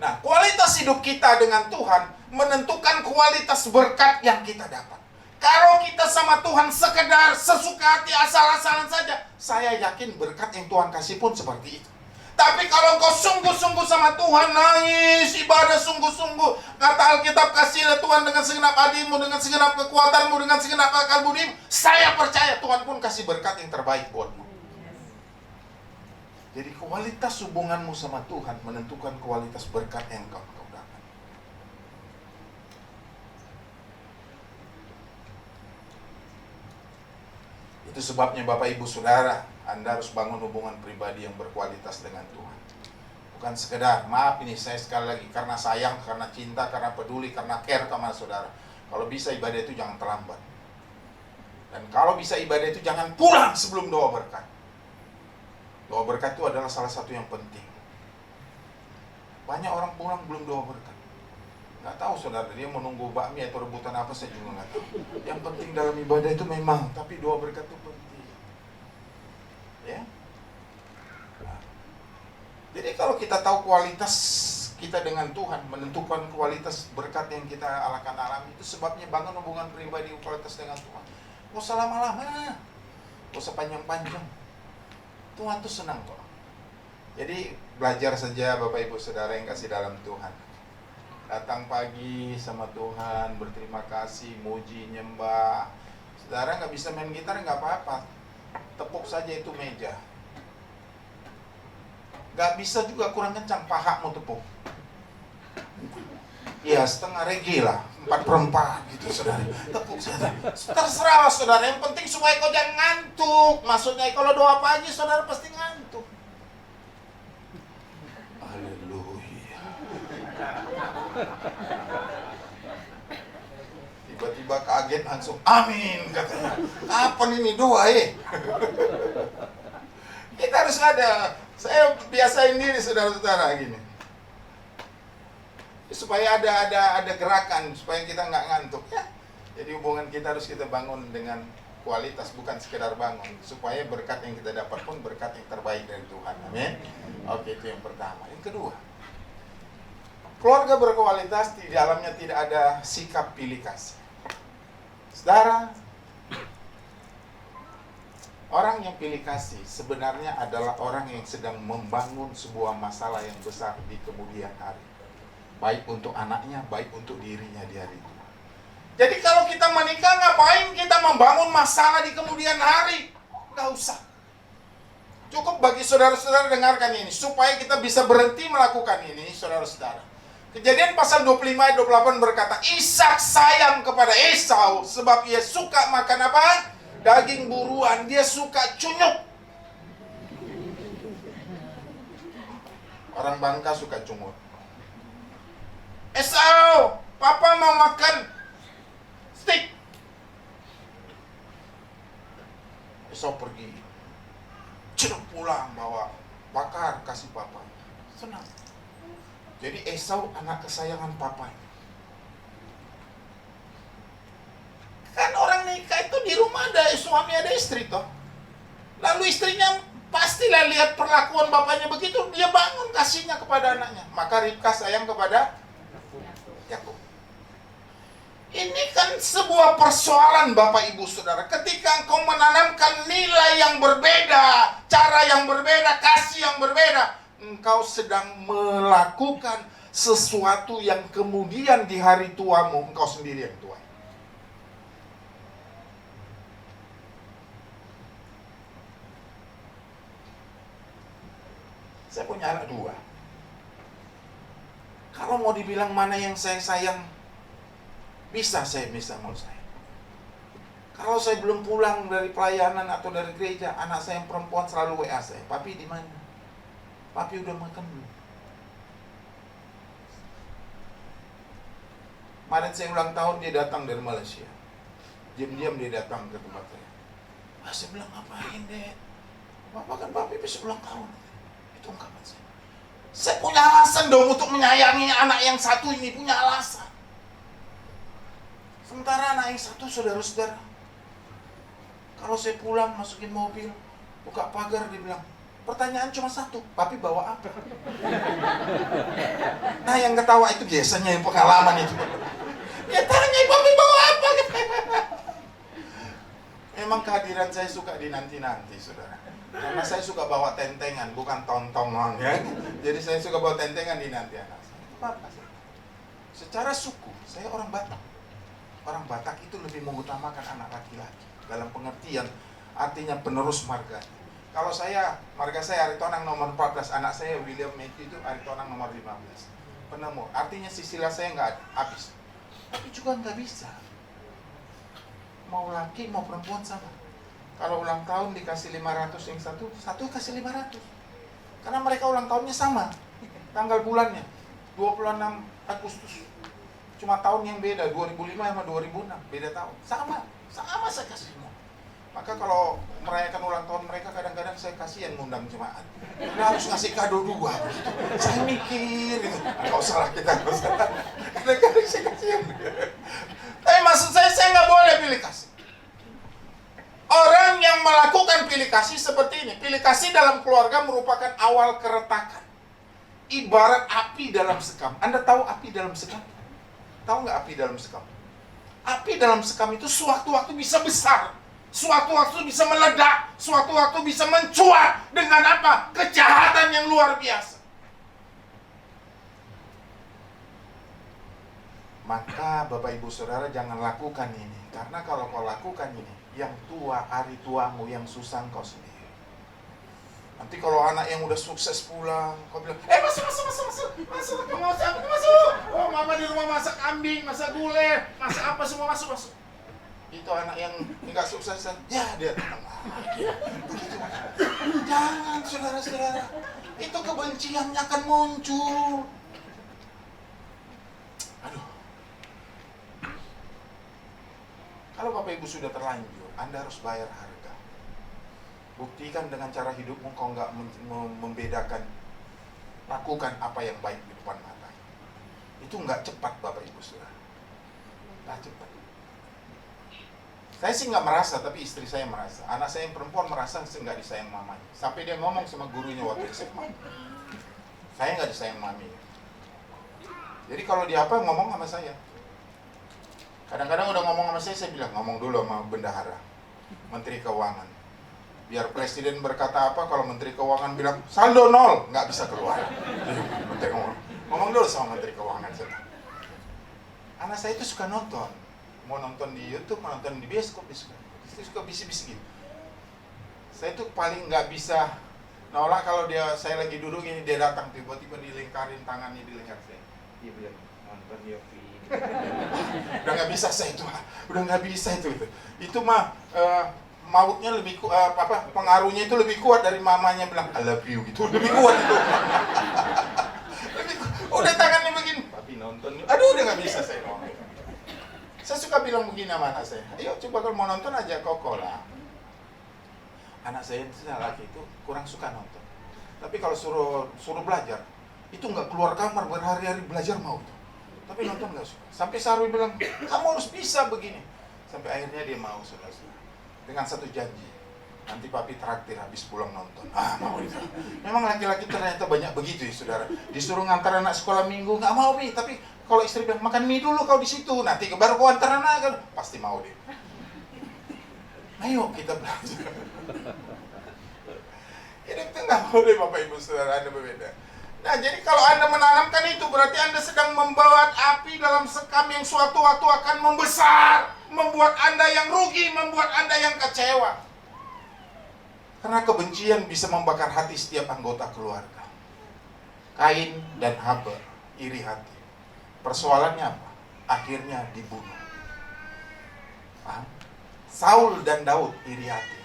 Nah, kualitas hidup kita dengan Tuhan menentukan kualitas berkat yang kita dapat. Kalau kita sama Tuhan sekedar sesuka hati asal-asalan saja, saya yakin berkat yang Tuhan kasih pun seperti itu. Tapi kalau engkau sungguh-sungguh sama Tuhan, nangis, ibadah sungguh-sungguh, kata Alkitab, kasihlah Tuhan dengan segenap hatimu, dengan segenap kekuatanmu, dengan segenap akal budimu, saya percaya Tuhan pun kasih berkat yang terbaik buatmu. Jadi kualitas hubunganmu sama Tuhan menentukan kualitas berkat yang kau dapat. Itu sebabnya Bapak Ibu Saudara, Anda harus bangun hubungan pribadi yang berkualitas dengan Tuhan. Bukan sekedar, maaf ini saya sekali lagi, karena sayang, karena cinta, karena peduli, karena care sama saudara. Kalau bisa ibadah itu jangan terlambat. Dan kalau bisa ibadah itu jangan pulang sebelum doa berkat. Doa berkat itu adalah salah satu yang penting. Banyak orang pulang belum doa berkat. Nggak tahu saudara, dia menunggu bakmi atau rebutan apa, saya juga nggak tahu. Yang penting dalam ibadah itu memang, tapi doa berkat itu penting. Ya. Nah. Jadi kalau kita tahu kualitas kita dengan Tuhan, menentukan kualitas berkat yang kita akan alami, itu sebabnya bangun hubungan pribadi kualitas dengan Tuhan. Nggak usah lama-lama, nggak usah panjang-panjang. Tuhan tuh senang kok. Jadi belajar saja Bapak Ibu Saudara yang kasih dalam Tuhan. Datang pagi sama Tuhan, berterima kasih, muji, nyembah. Saudara nggak bisa main gitar nggak apa-apa, tepuk saja itu meja. Nggak bisa juga kurang kencang, pahamu tepuk. Ya setengah regi lah, 4/4 gitu saudara. Tepuk saja. Terserah saudara, yang penting supaya kau jangan ngantuk. Maksudnya kalau doa pagi saudara pasti ngantuk. Haleluya. Tiba-tiba kaget langsung amin katanya. Apa ini doa Kita harus ada. Saya biasain diri saudara-saudara gini. Supaya ada gerakan, supaya kita nggak ngantuk ya. Jadi hubungan kita harus kita bangun dengan kualitas, bukan sekedar bangun. Supaya berkat yang kita dapat pun berkat yang terbaik dari Tuhan. Amin. Oke, itu yang pertama. Yang kedua, keluarga berkualitas di dalamnya tidak ada sikap pilih kasih. Saudara, orang yang pilih kasih sebenarnya adalah orang yang sedang membangun sebuah masalah yang besar di kemudian hari. Baik untuk anaknya, baik untuk dirinya di hari itu. Jadi kalau kita menikah, ngapain kita membangun masalah di kemudian hari? Nggak usah. Cukup bagi saudara-saudara dengarkan ini, supaya kita bisa berhenti melakukan ini, saudara-saudara. Kejadian pasal 25 ayat 28 berkata, Ishak sayang kepada Esau sebab ia suka makan apa? Daging buruan, dia suka cunyuk. Orang Bangka suka cungut. Esau, papa mau makan steak. Esau pergi, cepat pulang bawa bakar kasih papa. Senang. Jadi Esau anak kesayangan papanya. Kan orang nikah itu di rumah ada suami ada istri toh. Lalu istrinya pastilah lihat perlakuan bapaknya begitu, dia bangun kasihnya kepada anaknya. Maka Ribka sayang kepada Yakub. Ini kan sebuah persoalan Bapak Ibu Saudara. Ketika engkau menanamkan nilai yang berbeda, cara yang berbeda, kasih yang berbeda, engkau sedang melakukan sesuatu yang kemudian di hari tuamu engkau sendiri yang tua. Saya punya anak 2. Kalau mau dibilang mana yang saya sayang, bisa saya mau sayang. Kalau saya belum pulang dari pelayanan atau dari gereja, anak saya yang perempuan selalu WA saya, "Papi di mana? Papi udah makan belum?" Kemarin saya ulang tahun, dia datang dari Malaysia. Diam-diam dia datang ke tempat saya. Saya bilang, "Ngapain, Dek? Bapak kan papi besok ulang tahun." Itu ungkapan saya. Saya punya alasan dong untuk menyayangi anak yang satu ini, punya alasan. Sementara anak yang satu, saudara-saudara, kalau saya pulang masukin mobil, buka pagar, dia bilang, pertanyaan cuma satu, papi bawa apa? Nah yang ketawa itu biasanya yang pengalaman itu. Ya tanya, papi bawa apa? Memang kehadiran saya suka dinanti-nanti, saudara. Karena saya suka bawa tentengan, bukan tontongan ya. Jadi saya suka bawa tentengan dinanti anak saya. Secara suku, saya orang Batak. Orang Batak itu lebih mengutamakan anak laki-laki. Dalam pengertian, artinya penerus marga. Kalau saya, marga saya Aritonang nomor 14, anak saya William Matthew itu Aritonang nomor 15. Penemu, artinya sisilah saya nggak habis. Tapi juga nggak bisa. Mau laki, mau perempuan sama. Kalau ulang tahun dikasih 500 yang satu kasih 500. Karena mereka ulang tahunnya sama. Tanggal bulannya 26 Agustus. Cuma tahun yang beda, 2005 sama 2006, beda tahun. Sama saya kasih semua. Maka kalau merayakan ulang tahun mereka, kadang-kadang saya kasihan ngundang jemaat. Karena harus ngasih kado 2 gitu. Saya mikir gitu. Nggak usah lah kita, nggak usah. Kadang-kadang saya kasihan. Tapi maksud saya nggak boleh pilih kasih. Orang yang melakukan pilih kasih seperti ini. Pilih kasih dalam keluarga merupakan awal keretakan. Ibarat api dalam sekam. Anda tahu api dalam sekam? Tahu nggak api dalam sekam? Api dalam sekam itu suatu-waktu bisa besar. Suatu-waktu bisa meledak. Suatu-waktu bisa mencuat. Dengan apa? Kejahatan yang luar biasa. Maka Bapak Ibu Saudara jangan lakukan ini. Karena kalau kau lakukan ini, yang tua, hari tuamu, yang susah kau sendiri. Nanti kalau anak yang udah sukses pulang, kau bilang, masuk, oh mama di rumah masak kambing, masak gulai, masak apa semua, masuk. Itu anak yang nggak sukses, ya dia datang lagi. Jangan saudara-saudara, itu kebenciannya akan muncul. Aduh. Kalau Bapak Ibu sudah terlanjur, Anda harus bayar harga. Buktikan dengan cara hidupmu kau nggak membedakan. Lakukan apa yang baik di depan mata. Itu nggak cepat Bapak Ibu Saudara. Nggak cepat. Saya sih nggak merasa, tapi istri saya merasa. Anak saya yang perempuan merasa nggak disayang mamanya. Sampai dia ngomong sama gurunya waktu SMA, saya nggak disayang mami. Jadi kalau dia apa ngomong sama saya. Kadang-kadang udah ngomong sama saya bilang ngomong dulu sama bendahara, Menteri Keuangan. Biar presiden berkata apa, kalau Menteri Keuangan bilang saldo 0, nggak bisa keluar. Menteri ngomong dulu sama Menteri Keuangan. Anak saya itu suka nonton. Mau nonton di YouTube, mau nonton di bioskop, dia suka bisik-bisik gitu. Saya tuh paling nggak bisa nolak kalau saya lagi duduk ini, dia datang tiba-tiba dilingkarin tangannya di leher saya. Dia bilang nonton Yofi. Udah nggak bisa saya itu, udah nggak bisa itu. Itu mah mautnya lebih pengaruhnya itu lebih kuat dari mamanya bilang I love you gitu, lebih kuat itu. Udah tangannya begini, papi nonton, aduh udah nggak bisa saya nonton. Saya suka bilang begini sama anak saya, ayo coba kalau mau nonton aja Koko lah. Anak saya laki itu kurang suka nonton. Tapi kalau suruh belajar, itu nggak keluar kamar berhari-hari belajar mau tuh. Tapi nonton nggak suka. Sampai Sarwi bilang, kamu harus bisa begini. Sampai akhirnya dia mau, saudara-saudara. Dengan satu janji, nanti papi traktir habis pulang nonton. Mau itu. Memang laki-laki ternyata banyak begitu ya, saudara. Disuruh ngantar anak sekolah minggu, nggak mau, Pi. Tapi kalau istri bilang, makan mie dulu kau di situ, nanti baru kau antar anak, kan? Pasti mau dia. Ayo kita belajar. Hidup itu nggak boleh, Bapak Ibu Saudara, Anda berbeda. Nah, jadi kalau Anda menanamkan itu, berarti Anda sedang membawa api dalam sekam yang suatu waktu akan membesar, membuat Anda yang rugi, membuat Anda yang kecewa. Karena kebencian bisa membakar hati setiap anggota keluarga. Kain dan Habel, iri hati. Persoalannya apa? Akhirnya dibunuh. Paham? Saul dan Daud iri hati.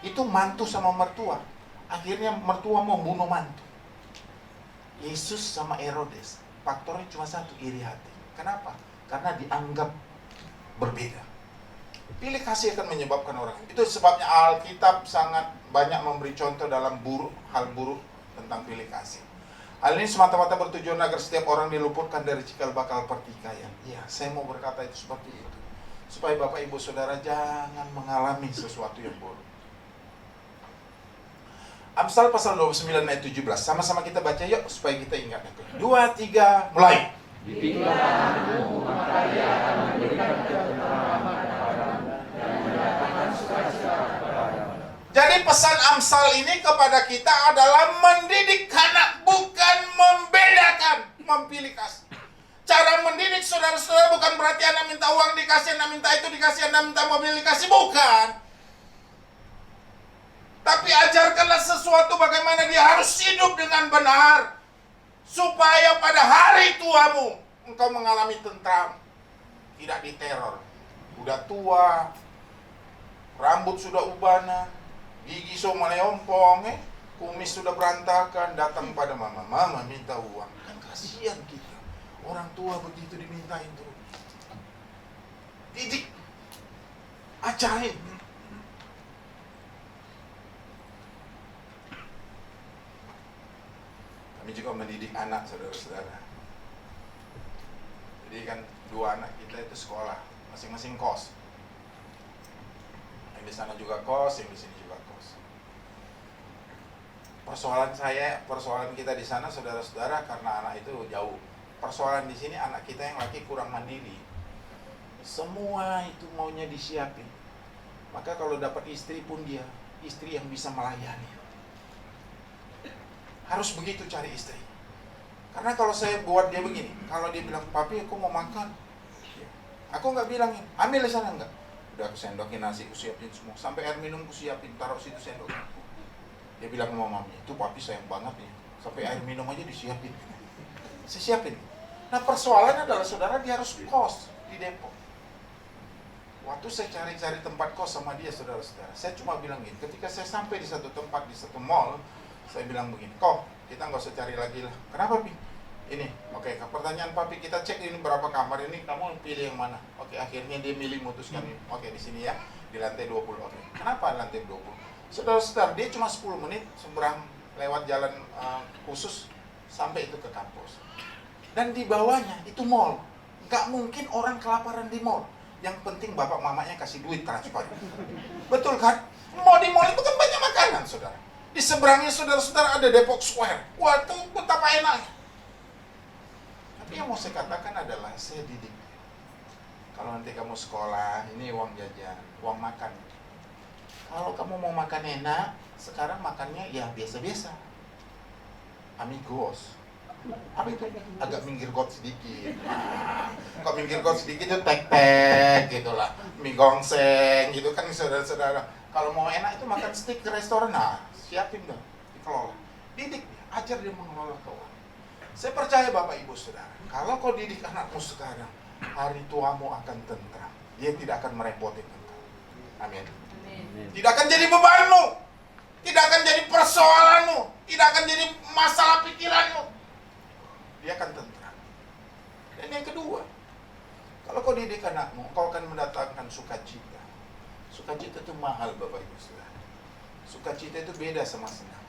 Itu mantu sama mertua. Akhirnya mertua mau bunuh mantu. Yesus sama Herodes, faktornya cuma satu, iri hati. Kenapa? Karena dianggap berbeda. Pilih kasih akan menyebabkan orang. Itu sebabnya Alkitab sangat banyak memberi contoh dalam hal buruk tentang pilih kasih. Hal ini semata-mata bertujuan agar setiap orang diluputkan dari cikal bakal pertikaian. Ya, saya mau berkata itu seperti itu. Supaya Bapak Ibu Saudara jangan mengalami sesuatu yang buruk. Amsal pasal 29 ayat 17. Sama-sama kita baca yuk supaya kita ingat. 2, 3, mulai. Dipikirkanmu, maka dia akan memberikan ketentraman kepadamu dan mendatangkan sukacita kepadamu. Jadi pesan Amsal ini kepada kita adalah mendidik anak, bukan membedakan, memilih kasih. Cara mendidik saudara-saudara bukan berarti anak minta uang dikasih, anak minta itu dikasih, anak minta mobil dikasih, bukan. Tapi ajarkanlah sesuatu bagaimana dia harus hidup dengan benar. Supaya pada hari tuamu engkau mengalami tentram. Tidak diteror. Udah tua, rambut sudah ubanan, gigi semua meleompong, kumis sudah berantakan, datang pada mama. Mama minta uang. Kan kasihan kita. Orang tua begitu dimintain terus. Didik. Ajarin. Kami juga mendidik anak, saudara-saudara. Jadi kan 2 anak kita itu sekolah, masing-masing kos. Yang di sana juga kos, yang di sini juga kos. Persoalan kita di sana, saudara-saudara, karena anak itu jauh. Persoalan di sini anak kita yang laki kurang mandiri. Semua itu maunya disiapin. Maka kalau dapat istri pun dia istri yang bisa melayani. Harus begitu cari istri. Karena kalau saya buat dia begini, kalau dia bilang, papi aku mau makan, aku nggak bilang, ambil di sana enggak. Udah aku sendokin nasi, aku siapin semua. Sampai air minum aku siapin, taruh situ sendok. Dia bilang sama mami, itu papi sayang banget nih. Sampai air minum aja disiapin. Saya siapin. Nah persoalannya adalah saudara dia harus kos di Depok. Waktu saya cari-cari tempat kos sama dia, saudara-saudara, saya cuma bilang gini, ketika saya sampai di satu tempat, di satu mall, saya bilang begini, kok kita nggak usah cari lagi lah. Kenapa, Pi? Ini, oke, pertanyaan papi, kita cek ini berapa kamar ini, kamu pilih yang mana? Oke, akhirnya dia milih memutuskan ini. Oke, di sini ya, di lantai 20. Oke, kenapa lantai 20? Saudara-saudara, dia cuma 10 menit seberang lewat jalan khusus sampai itu ke kampus. Dan di bawahnya itu mall. Nggak mungkin orang kelaparan di mall. Yang penting bapak mamanya kasih duit transfer. Betul kan? Mau di mall itu kan banyak makanan, saudara. Di seberangnya saudara-saudara ada Depok Square. Wah, itu betapa enaknya. Tapi yang mau saya katakan adalah saya didik. Kalau nanti kamu sekolah, ini uang jajan, uang makan. Kalau kamu mau makan enak, sekarang makannya ya biasa-biasa. Amigos. Apa itu? Agak minggir got sedikit. Kalau minggir got sedikit itu tek-tek gitu lah. Mie gongseng gitu kan saudara-saudara. Kalau mau enak itu makan steak ke restoran, nah siapin dong, dikelola. Didik, ajar dia mengelola keuangan. Saya percaya Bapak Ibu Saudara, kalau kau didik anakmu sekarang, hari tuamu akan tentram. Dia tidak akan merepotkan engkau. Amin. Tidak akan jadi bebanmu, tidak akan jadi persoalanmu, tidak akan jadi masalah pikiranmu. Dia akan tentram. Dan yang kedua, kalau kau didik anakmu, kau akan mendatangkan sukacita. Sukacita itu mahal Bapak Ibu Saudara. Sukacita itu beda sama senang.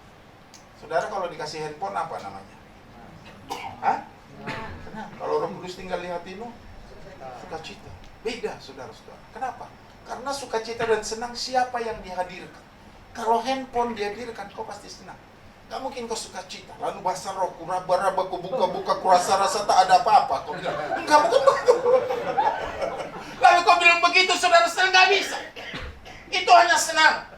Saudara kalau dikasih handphone apa namanya? Hah? Kenapa? Kalau Roh Kudus tinggal di hatimu, sukacita. Beda saudara-saudara. Kenapa? Karena sukacita dan senang siapa yang dihadirkan. Kalau handphone dihadirkan, kau pasti senang. Gak mungkin kau sukacita. Lalu bahasa roh, kuraba-raba, kubuka-buka, kurasa-rasa tak ada apa-apa. Kau bilang, enggak mungkin begitu. Lalu kau bilang begitu, saudara-saudara, gak bisa. Itu hanya senang.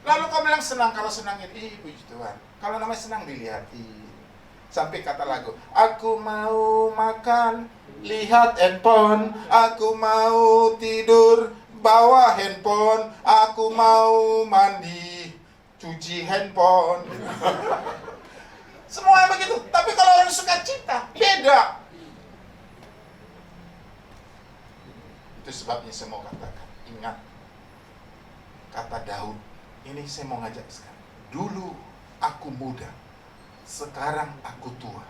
Lalu kau bilang senang, kalau senangin, puji Tuhan. Kalau namanya senang dilihatin. Sampai kata lagu, aku mau makan, lihat handphone. Aku mau tidur, bawa handphone. Aku mau mandi, cuci handphone. Semuanya begitu. Tapi kalau orang suka cita, beda. Itu sebabnya saya mau katakan, ingat kata Daud. Ini saya mau ngajak sekarang. Dulu aku muda, sekarang aku tua.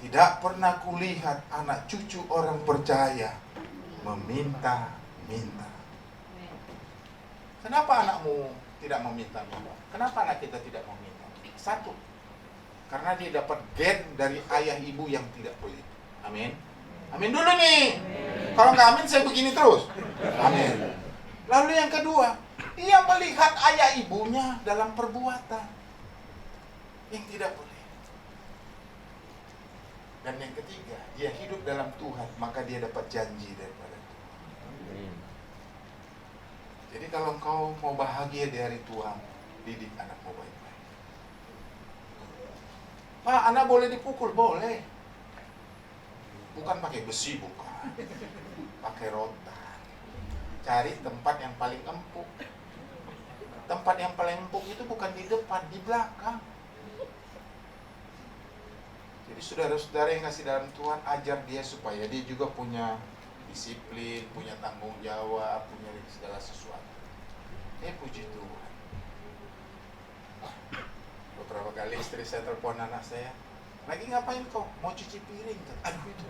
Tidak pernah kulihat anak cucu orang percaya meminta-minta. Kenapa anakmu tidak meminta-minta? Kenapa anak kita tidak meminta? Satu, karena dia dapat gen dari ayah ibu yang tidak pelit. Amin. Amin dulu nih. Kalau nggak amin saya begini terus. Amin. Lalu yang kedua, dia melihat ayah ibunya dalam perbuatan yang tidak boleh. Dan yang ketiga, dia hidup dalam Tuhan, maka dia dapat janji daripada Tuhan. Jadi kalau engkau mau bahagia di hari Tuhan, didik anakmu baik-baik. Pak, anak boleh dipukul? Boleh. Bukan pakai besi, bukan. Pakai rotan. Cari tempat yang paling empuk. Tempat yang paling empuk itu bukan di depan, di belakang. Jadi saudara-saudara yang kasih dalam Tuhan, ajar dia supaya dia juga punya disiplin, punya tanggung jawab, punya segala sesuatu. Puji Tuhan. Beberapa kali istri saya telepon anak saya, lagi ngapain kau? Mau cuci piring? Aduh itu.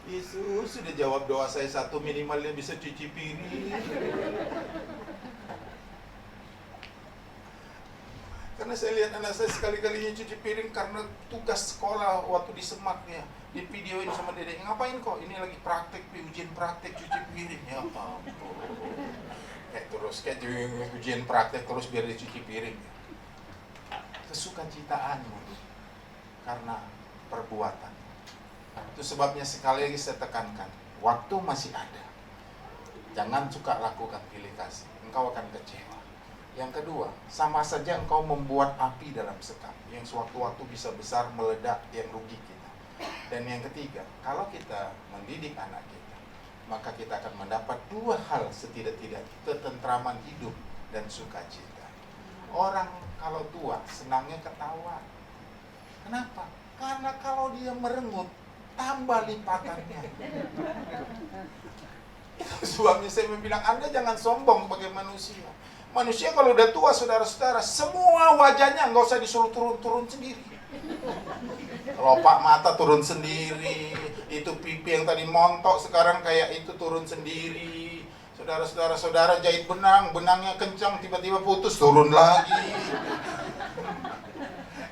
Yesus sudah jawab doa saya satu, minimal dia bisa cuci piring. Karena saya lihat anak saya sekali-kalinya cuci piring karena tugas sekolah waktu di Semak ya. Di videoin sama dedek, ngapain kok? Ini lagi praktek, ujian praktek cuci piring. Ya ampun. Kayak ujian praktek terus biar dia cuci piring. Kesukacitaanmu karena perbuatan. Itu sebabnya sekali lagi saya tekankan, waktu masih ada. Jangan suka lakukan pilih kasih, engkau akan kecewa. Yang kedua, sama saja engkau membuat api dalam sekam yang sewaktu-waktu bisa besar, meledak, yang rugi kita. Dan yang ketiga, kalau kita mendidik anak kita, maka kita akan mendapat dua hal setidak-tidaknya, ketentraman hidup dan sukacita. Orang kalau tua senangnya ketawa. Kenapa? Karena kalau dia merengut, tambah lipatannya. Itu sebabnya saya bilang, Anda jangan sombong sebagai manusia. Manusia kalau udah tua, saudara-saudara, semua wajahnya nggak usah disuruh turun-turun sendiri. Kelopak mata turun sendiri, itu pipi yang tadi montok sekarang kayak itu turun sendiri. Saudara-saudara jahit benang, benangnya kencang, tiba-tiba putus, turun lagi.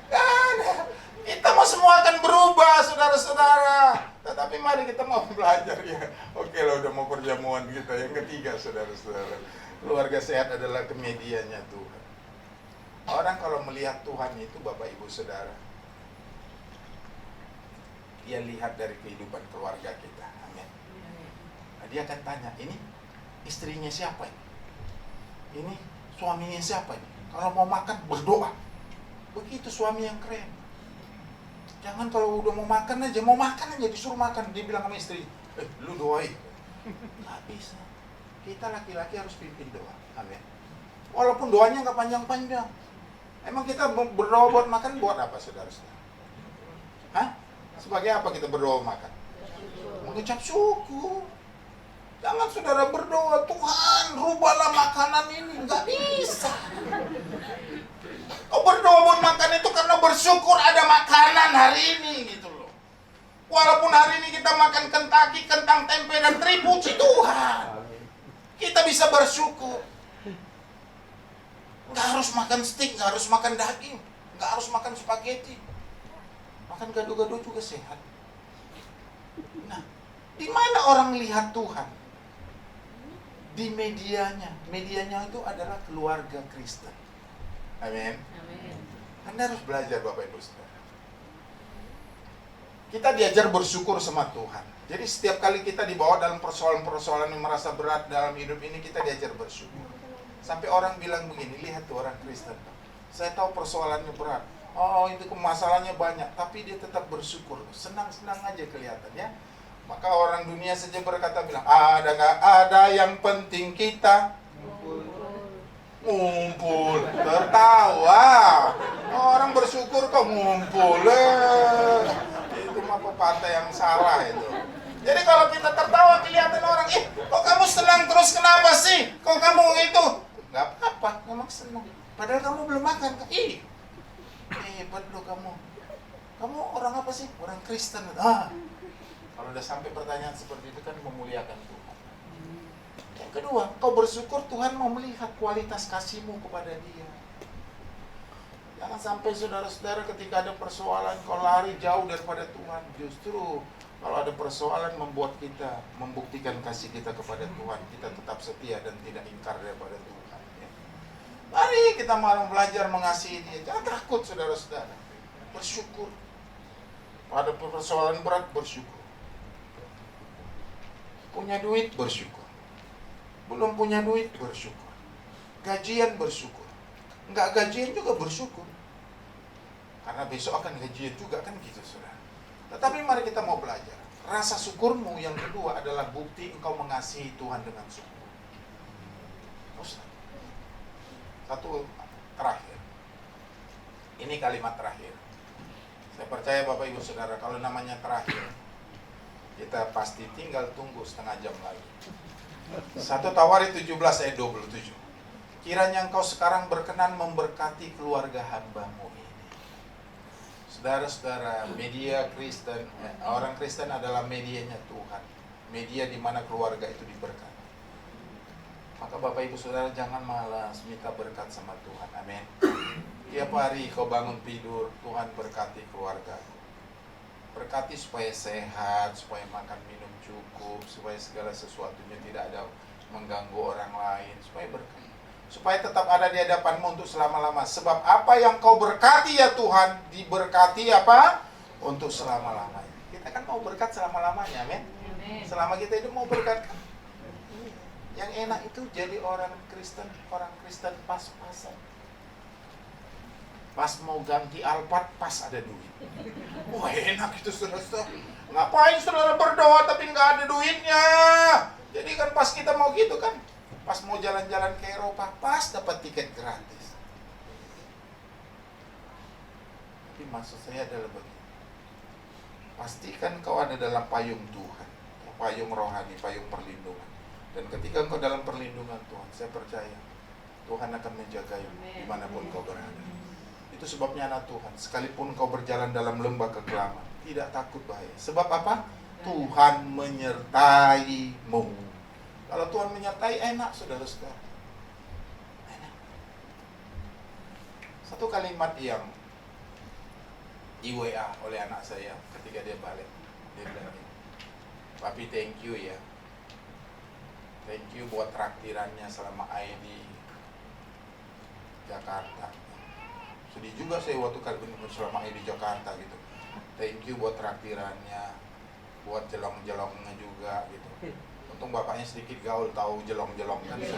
Kan, kita mau semua akan berubah, saudara-saudara. Tetapi mari kita mau belajar ya. Oke lah, udah mau perjamuan kita. Yang ketiga, saudara-saudara, keluarga sehat adalah kemedianya Tuhan. Orang kalau melihat Tuhan itu, Bapak Ibu Saudara, dia lihat dari kehidupan keluarga kita. Amin. Nah, dia akan tanya, ini istrinya siapa ini? Ini suaminya siapa ini? Kalau mau makan, berdoa. Begitu suami yang keren. Jangan kalau udah mau makan aja disuruh makan. Dia bilang sama istri, lu doain. Gak bisa. Kita laki-laki harus pimpin doa. Amin. Walaupun doanya gak panjang-panjang. Emang kita berdoa buat makan, buat apa saudara-saudara? Hah? Sebagai apa kita berdoa makan? Mengucap syukur. Jangan saudara berdoa, Tuhan rubahlah makanan ini. Gak bisa. Kau berdoa buat makan itu karena bersyukur ada makanan hari ini gitu loh. Walaupun hari ini kita makan Kentucky, kentang, tempe, dan teri, puji Tuhan. Kita bisa bersyukur. Nggak harus makan steak, nggak harus makan daging, nggak harus makan spaghetti. Makan gado-gado juga sehat. Nah, di mana orang lihat Tuhan? Di medianya. Medianya itu adalah keluarga Kristen. Amin. Anda harus belajar Bapak Ibu Saudara. Kita diajar bersyukur sama Tuhan. Jadi setiap kali kita dibawa dalam persoalan-persoalan yang merasa berat dalam hidup ini, kita diajar bersyukur. Sampai orang bilang begini, lihat tuh orang Kristen. Saya tahu persoalannya berat. Oh, itu masalahnya banyak, tapi dia tetap bersyukur. Senang-senang aja kelihatannya. Maka orang dunia saja berkata bilang, ada nggak ada yang penting kita ngumpul, tertawa. Orang bersyukur kok ngumpul. Itu mah pepatah yang salah itu. Jadi kalau kita tertawa kelihatan orang, kok kamu senang terus, kenapa sih? Kok kamu itu? Gak apa-apa, memang senang. Padahal kamu belum makan. Hebat loh kamu. Kamu orang apa sih? Orang Kristen. Kalau udah sampai pertanyaan seperti itu kan memuliakan Tuhan. Yang kedua, kau bersyukur Tuhan mau melihat kualitas kasihmu kepada Dia. Jangan sampai saudara-saudara ketika ada persoalan kau lari jauh daripada Tuhan. Justru kalau ada persoalan membuat kita membuktikan kasih kita kepada Tuhan. Kita tetap setia dan tidak ingkar daripada Tuhan. Mari kita mau belajar mengasihi Dia. Jangan takut saudara-saudara. Bersyukur. Pada persoalan berat bersyukur. Punya duit bersyukur. Belum punya duit bersyukur. Gajian bersyukur. Enggak gajian juga bersyukur. Karena besok akan gajian juga kan gitu saudara. Tetapi mari kita mau belajar. Rasa syukurmu yang kedua adalah bukti engkau mengasihi Tuhan dengan sungguh. Satu terakhir. Ini kalimat terakhir. Saya percaya Bapak Ibu Saudara, kalau namanya terakhir, kita pasti tinggal tunggu setengah jam lagi. 1 Tawari 17 ayat 27. Kiranya engkau sekarang berkenan memberkati keluarga hamba-Mu ini. Saudara-saudara, media Kristen, orang Kristen adalah medianya Tuhan. Media di mana keluarga itu diberkati. Maka Bapak Ibu Saudara jangan malas minta berkat sama Tuhan. Amin. Tiap hari kau bangun tidur, Tuhan berkati keluargaku. Berkati supaya sehat, supaya makan minum cukup, supaya segala sesuatunya tidak ada mengganggu orang lain, supaya berkat. Supaya tetap ada di hadapan-Mu untuk selama-lama. Sebab apa yang kau berkati ya Tuhan, diberkati apa? Untuk selama-lamanya. Kita kan mau berkat selama-lamanya, amin. Selama kita hidup mau berkat. Yang enak itu jadi orang Kristen pas-pasan. Pas mau ganti Alphard, pas ada duit. Wah enak itu saudara. Ngapain saudara berdoa tapi nggak ada duitnya? Jadi kan pas kita mau gitu kan, pas mau jalan-jalan ke Eropa, pas dapat tiket gratis. Tapi maksud saya adalah begini. Pastikan kau ada dalam payung Tuhan, payung rohani, payung perlindungan. Dan ketika engkau dalam perlindungan Tuhan, saya percaya Tuhan akan menjagamu dimanapun kau berada. Itu sebabnya anak Tuhan, sekalipun kau berjalan dalam lembah kekelaman, tidak takut bahaya. Sebab apa? Tuhan menyertai-mu. Kalau Tuhan menyertai, enak saudara-saudara. Enak. Satu kalimat yang IWA oleh anak saya ketika dia balik. Dia bilang, Papi thank you ya. Thank you buat traktirannya selama Ai di Jakarta. Sedih juga saya waktu kali selama Ai di Jakarta gitu. Thank you buat traktirannya, buat jelong-jelongnya juga gitu. Untung bapaknya sedikit gaul, tahu jelong-jelong kan. Iya.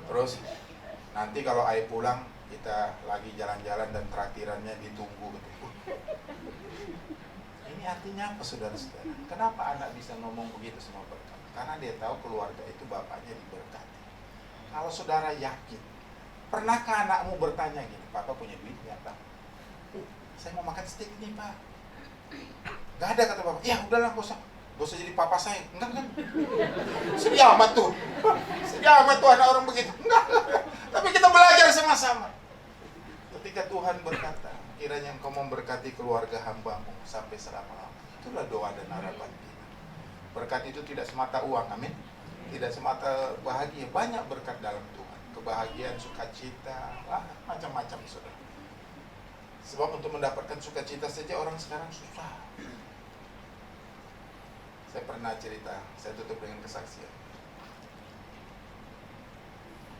Terus nanti kalau Ai pulang kita lagi jalan-jalan dan traktirannya ditunggu gitu. Ini artinya apa saudara-saudara? Kenapa anak bisa ngomong begitu sama berkat? Karena dia tahu keluarga itu bapaknya diberkati. Kalau saudara yakin, pernahkah anakmu bertanya gini, Papa punya duit nggak Pak? Saya mau makan steak nih Pak. Gak ada kata Bapak. Ya udahlah gak usah jadi papa saya. Enggak kan? Sedih amat tuh. Sedih amat tuh anak orang begitu. Enggak. Tapi kita belajar sama-sama. Ketika Tuhan berkata, kiranya Engkau memberkati keluarga hamba-Mu sampai selama-lamanya. Itulah doa dan harapan kita. Berkat itu tidak semata uang, amin. Tidak semata bahagia, banyak berkat dalam Tuhan. Kebahagiaan, sukacita, macam-macam saudara. Sebab untuk mendapatkan sukacita saja orang sekarang susah. Saya pernah cerita, saya tutup dengan kesaksian.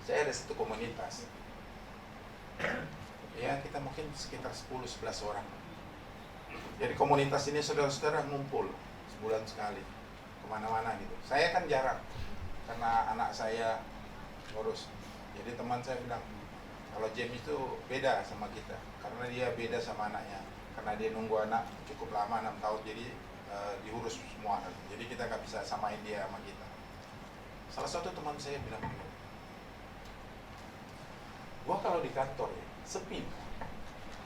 Saya ada satu komunitas. Ya, kita mungkin sekitar 10-11 orang. Jadi komunitas ini saudara-saudara ngumpul sebulan sekali kemana-mana gitu. Saya kan jarang karena anak saya ngurus. Jadi teman saya bilang, kalau James itu beda sama kita karena dia beda sama anaknya. Karena dia nunggu anak cukup lama 6 tahun, jadi diurus semua. Jadi kita nggak bisa samain dia sama kita. Salah satu teman saya bilang, gua kalau di kantor ya sepi.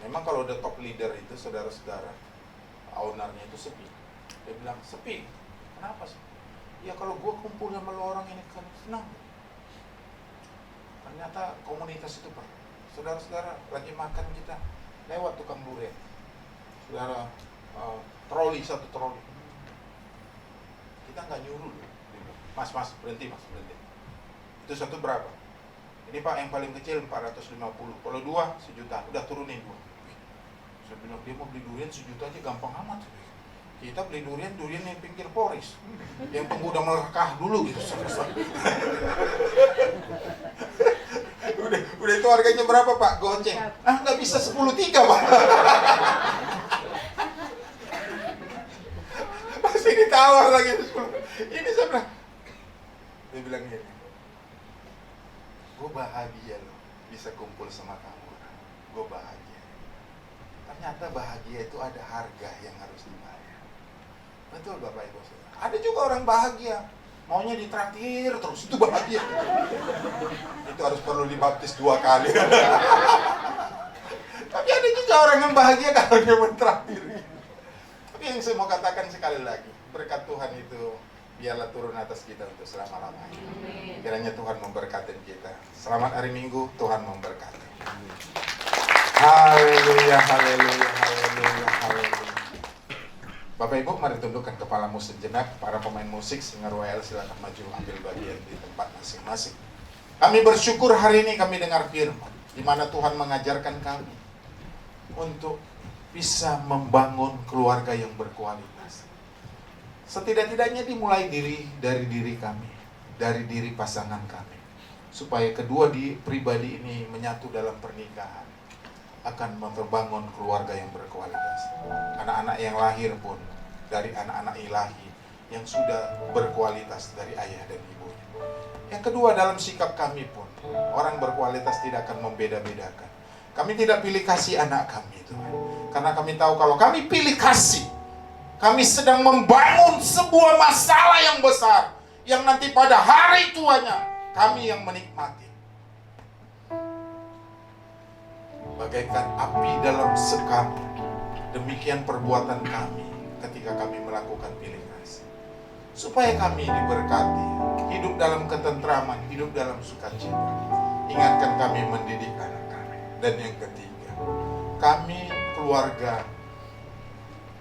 Memang kalau udah top leader itu saudara-saudara, ownernya itu sepi. Dia bilang sepi. Kenapa sih? Ya kalau gua kumpul sama lo orang ini kan senang. Ternyata komunitas itu Pak. Saudara-saudara lagi makan kita lewat tukang durian. Saudara troli, satu troli. Kita nggak nyuruh loh. Mas berhenti mas, berhenti. Itu satu berapa? Ini Pak yang paling kecil 450. Kalau 2 1.000.000, udah turunin 2. Saya bilang dia mau beli durian 1 juta aja gampang amat. Kita beli durian yang pinggir Poris. Yang tunggu udah melekah dulu gitu. udah itu harganya berapa Pak? Goceng. Nggak bisa 10.3 Pak. Masih ditawar lagi 10. Ini saya bilang. Dia bilang gini. Gue bahagia loh bisa kumpul sama kamu. Gue bahagia. Ternyata bahagia itu ada harga yang harus dibayar. Betul Bapak Ibu Saudara. Ada juga orang bahagia maunya ditraktir terus, itu bahagia. Itu harus perlu dibaptis 2 kali. Tapi ada juga orang yang bahagia kalau dia mentraktir. Tapi yang saya mau katakan sekali lagi, berkat Tuhan itu biarlah turun atas kita untuk selama-lamanya. Kiranya Tuhan memberkati kita. Selamat hari Minggu, Tuhan memberkati. Haleluya, haleluya, haleluya, haleluya. Bapak Ibu, mari tundukkan kepalamu sejenak. Para pemain musik, singer WL silakan maju ambil bagian di tempat masing-masing. Kami bersyukur hari ini kami dengar firman, di mana Tuhan mengajarkan kami untuk bisa membangun keluarga yang berkualitas. Setidak-tidaknya dimulai dari diri kami, dari diri pasangan kami, supaya kedua pribadi ini menyatu dalam pernikahan, akan membangun keluarga yang berkualitas. Anak-anak yang lahir pun dari anak-anak ilahi yang sudah berkualitas dari ayah dan ibunya. Yang kedua, dalam sikap kami pun, orang berkualitas tidak akan membeda-bedakan. Kami tidak pilih kasih anak kami, Tuhan, karena kami tahu kalau kami pilih kasih, kami sedang membangun sebuah masalah yang besar, yang nanti pada hari tuanya kami yang menikmati. Bagaikan api dalam sekam, demikian perbuatan kami ketika kami melakukan pilih kasih. Supaya kami diberkati, hidup dalam ketentraman, hidup dalam sukacita. Ingatkan kami mendidik anak kami. Dan yang ketiga, kami keluarga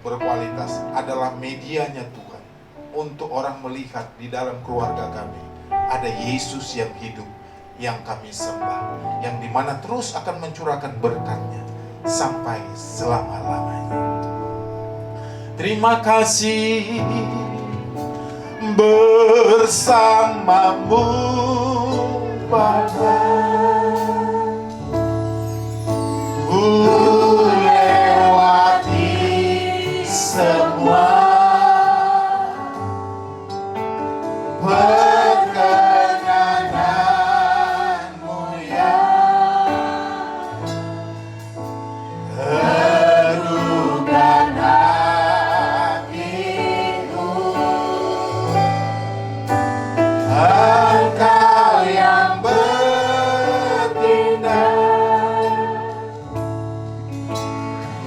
berkualitas adalah medianya Tuhan untuk orang melihat di dalam keluarga kami ada Yesus yang hidup, yang kami sembah, yang dimana terus akan mencurahkan berkat-Nya sampai selama-lamanya. Terima kasih bersamamu Bapa. Ku lewati semua perkenananmu ya teduhkan hatiku. Engkau yang bertindak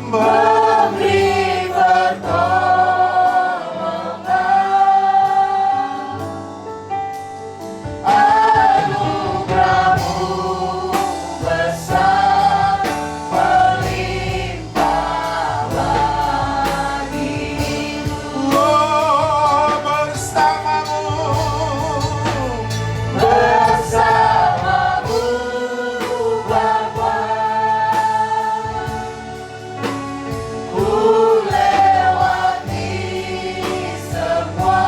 memberi pertolongan. Anugerahmu besar melimpah bagiku. Oh, bersamamu Bapa. Ku lewati semua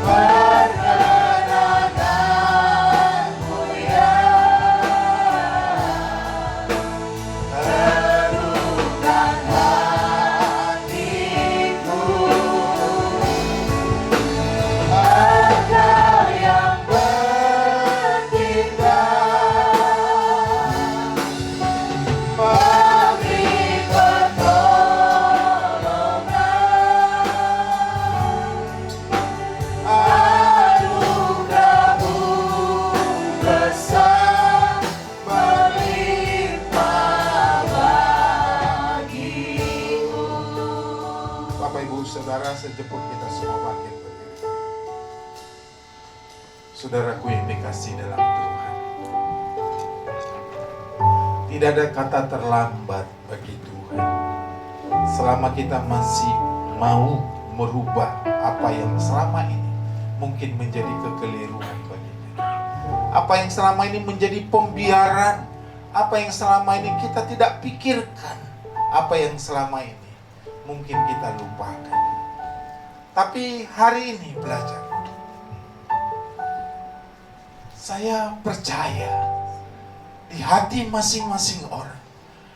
perkenananmu ya teduhkan hatiku. Engkau yang bertindak memberi pertolongan. Anugerahmu besar melimpah bagiku. Bapak Ibu Saudara, sejemput kita semua bangkit berdiri. Saudaraku yang dikasihi dalam Tuhan, tidak ada kata terlambat bagi Tuhan selama kita masih mau merubah apa yang selama ini mungkin menjadi kekeliruan baginya, apa yang selama ini menjadi pembiaran, apa yang selama ini kita tidak pikirkan, apa yang selama ini mungkin kita lupakan. Tapi hari ini belajar, saya percaya di hati masing-masing orang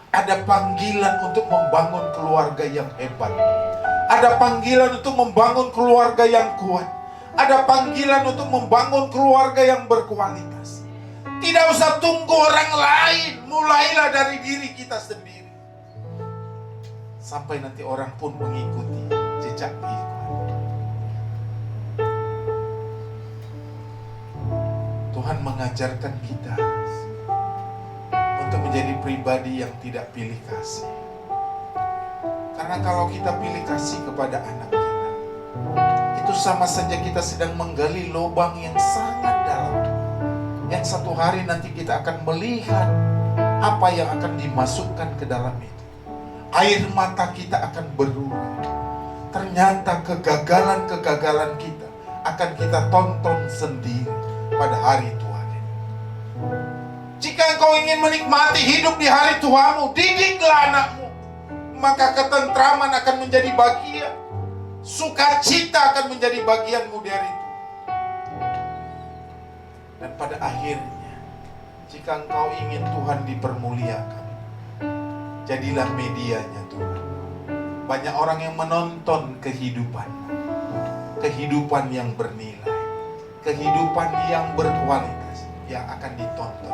ada panggilan untuk membangun keluarga yang hebat. Ada panggilan untuk membangun keluarga yang kuat. Ada panggilan untuk membangun keluarga yang berkualitas. Tidak usah tunggu orang lain, mulailah dari diri kita sendiri. Sampai nanti orang pun mengikuti jejak kehidupan. Tuhan mengajarkan kita untuk menjadi pribadi yang tidak pilih kasih. Karena kalau kita pilih kasih kepada anak kita, itu sama saja kita sedang menggali lubang yang sangat dalam. Yang satu hari nanti kita akan melihat apa yang akan dimasukkan ke dalam itu. Air mata kita akan berubah. Ternyata kegagalan-kegagalan kita akan kita tonton sendiri pada hari Tuhan ini. Jika engkau ingin menikmati hidup di hari Tuhanmu, didiklah anakmu. Maka ketentraman akan menjadi bagian. Sukacita akan menjadi bagianmu di hari itu. Dan pada akhirnya, jika engkau ingin Tuhan dipermuliakan, jadilah medianya Tuhan. Banyak orang yang menonton kehidupan. Kehidupan yang bernilai. Kehidupan yang berkualitas yang akan ditonton.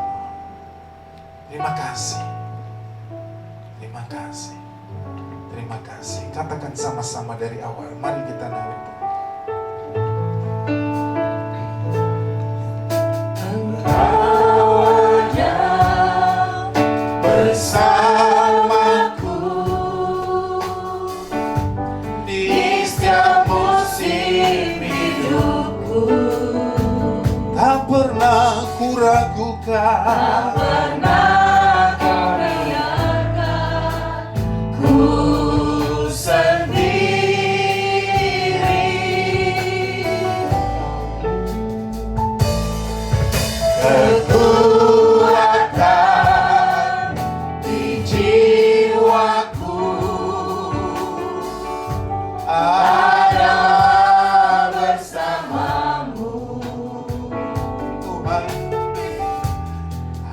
Terima kasih. Terima kasih. Terima kasih. Katakan sama-sama dari awal. Mari kita naik. Engkau ada bersamaku di setiap musim hidupku. Tak pernah ku ragukan. Kekuatan di jiwaku ada bersamamu. Tuhan,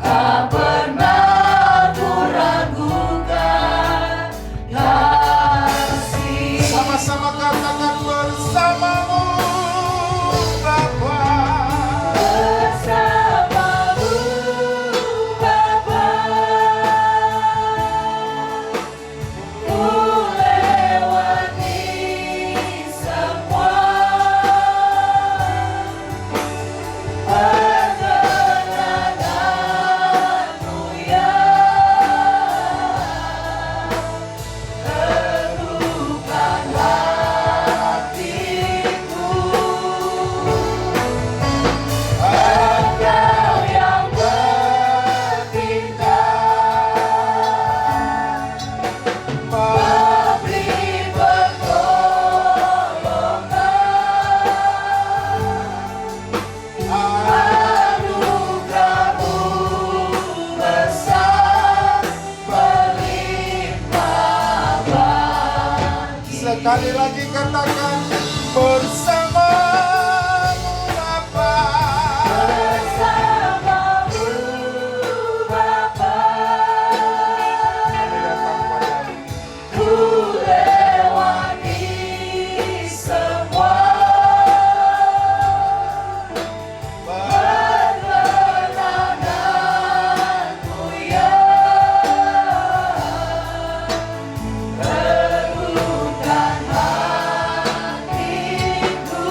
tak pernah ku ragukan kasih. Sama-sama katakan bersamamu, Bapa. Bersamamu, Bapa. Ku lewati semua perjalananmu ya. Teguhkan hatiku. Engkau yang bertindak, memberi pertolongan. Anugerahmu besar berlimpah bagi. Sekali lagi katakan bersamamu Bapa. Bersamamu Bapa. Kami datang padamu. Ku lewati semua perjalananmu ya. Teguhkan hatiku.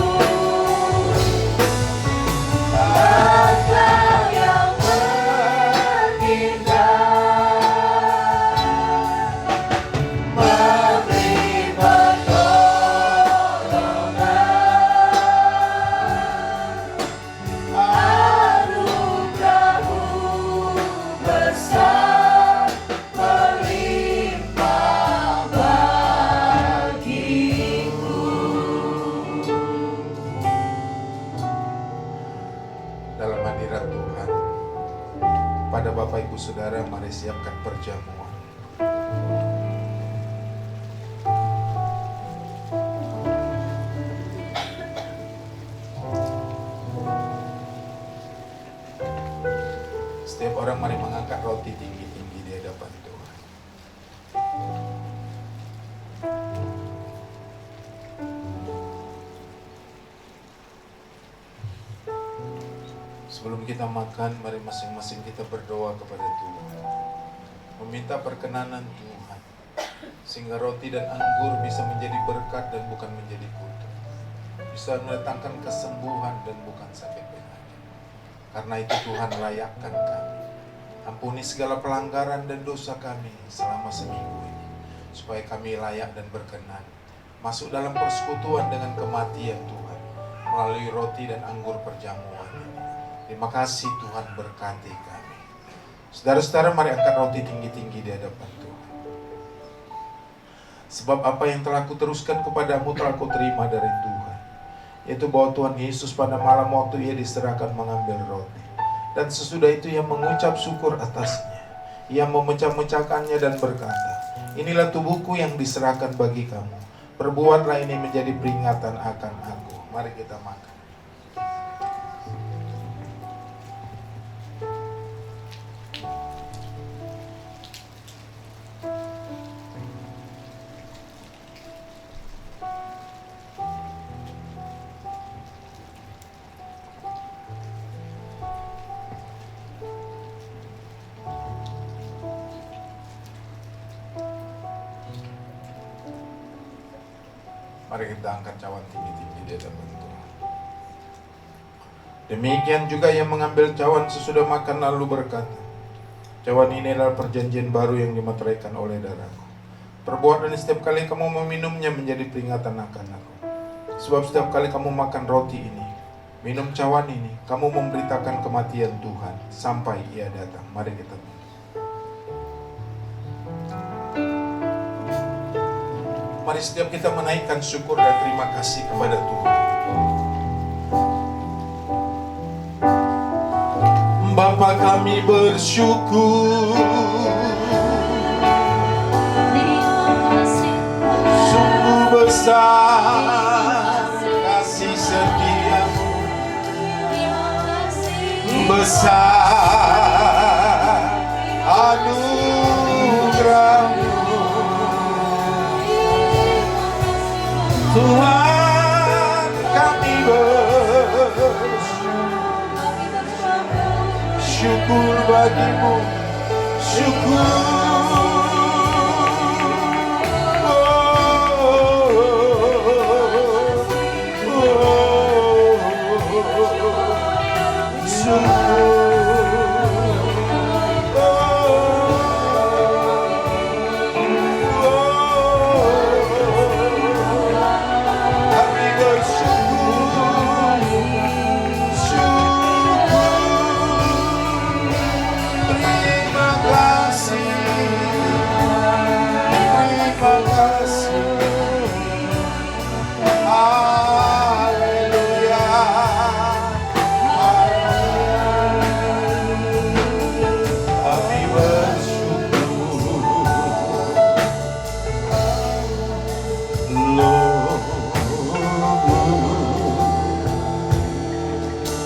Engkau yang bertindak, memberi pertolongan. Anugerahmu besar berlimpah bagiku. Dalam hadirat Tuhan, pada Bapak Ibu Saudara, mari siapkan perjamuan. Setiap orang mari mengangkat roti tinggi-tinggi di hadapan Tuhan. Sebelum kita makan, mari masing-masing kita berdoa kepada Tuhan, meminta perkenanan Tuhan, sehingga roti dan anggur bisa menjadi berkat dan bukan menjadi kutuk, bisa mendatangkan kesembuhan dan bukan sakit penyakit. Karena itu Tuhan layakkan kami, ampuni segala pelanggaran dan dosa kami selama seminggu ini, supaya kami layak dan berkenan masuk dalam persekutuan dengan kematian Tuhan melalui roti dan anggur perjamuan ini. Terima kasih Tuhan, berkati kami. Saudara-saudara, mari angkat roti tinggi-tinggi di hadapan Tuhan. Sebab apa yang telah kuteruskan kepadamu telah kuterima dari Tuhan, yaitu bahwa Tuhan Yesus pada malam waktu ia diserahkan mengambil roti, dan sesudah itu ia mengucap syukur atasnya. Ia memecah-mecahkannya dan berkata, inilah tubuhku yang diserahkan bagi kamu. Perbuatlah ini menjadi peringatan akan aku. Mari kita makan. Mari kita angkat cawan tinggi-tinggi di hadapan Tuhan. Demikian juga yang mengambil cawan sesudah makan lalu berkata, cawan ini adalah perjanjian baru yang dimeteraikan oleh darahku. Perbuatlah ini setiap kali kamu meminumnya menjadi peringatan akan aku. Sebab setiap kali kamu makan roti ini, minum cawan ini, kamu memberitakan kematian Tuhan sampai ia datang. Mari kita minum. Mari setiap kita menaikkan syukur dan terima kasih kepada Tuhan. Bapa, kami bersyukur, sungguh Besar kasih setiamu, besar anugerahmu, Tuhan. Kami bersyukur bagimu, syukur.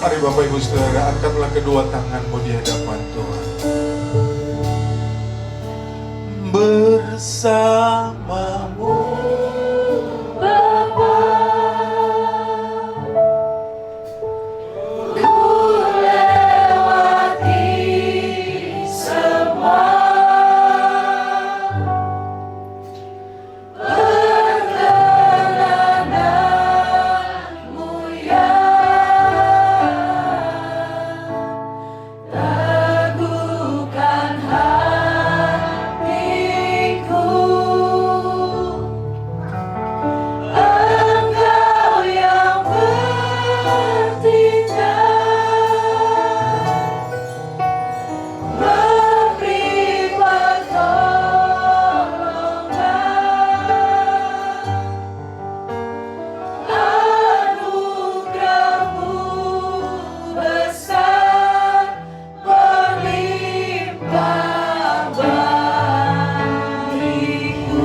Mari Bapak Ibu Saudara, angkatlah kedua tanganmu di hadapan Tuhan. Bersamamu Bapa, ku lewati semua, perkenananmu ya teguhkan hatiku. Engkau yang bertindak, memberi pertolongan, anugerahmu besar berlimpah bagiku.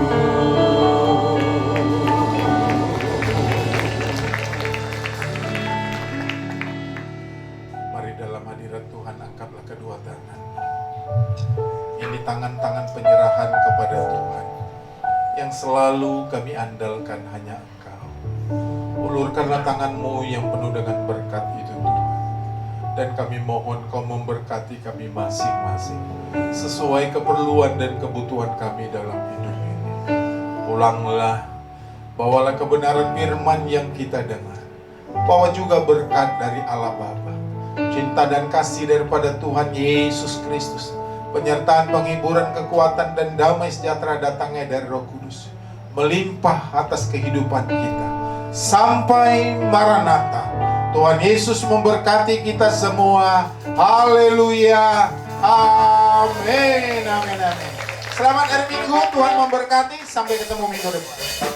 Mari dalam hadirat Tuhan angkatlah kedua tangan. Ini tangan-tangan penyerahan kepada Tuhan. Yang selalu kami andalkan hanya Engkau. Ulurkanlah tanganmu yang penuh dengan berkat itu Tuhan. Dan kami mohon Kau memberkati kami masing-masing sesuai keperluan dan kebutuhan kami dalam hidup ini. Ulanglah, bawalah kebenaran firman yang kita dengar. Bawa juga berkat dari Allah Bapa, cinta dan kasih daripada Tuhan Yesus Kristus, penyertaan, penghiburan, kekuatan, dan damai sejahtera datangnya dari Roh Kudus, melimpah atas kehidupan kita. Sampai Maranatha, Tuhan Yesus memberkati kita semua. Haleluya. Amin. Amin. Amin. Selamat hari Minggu, Tuhan memberkati. Sampai ketemu minggu depan.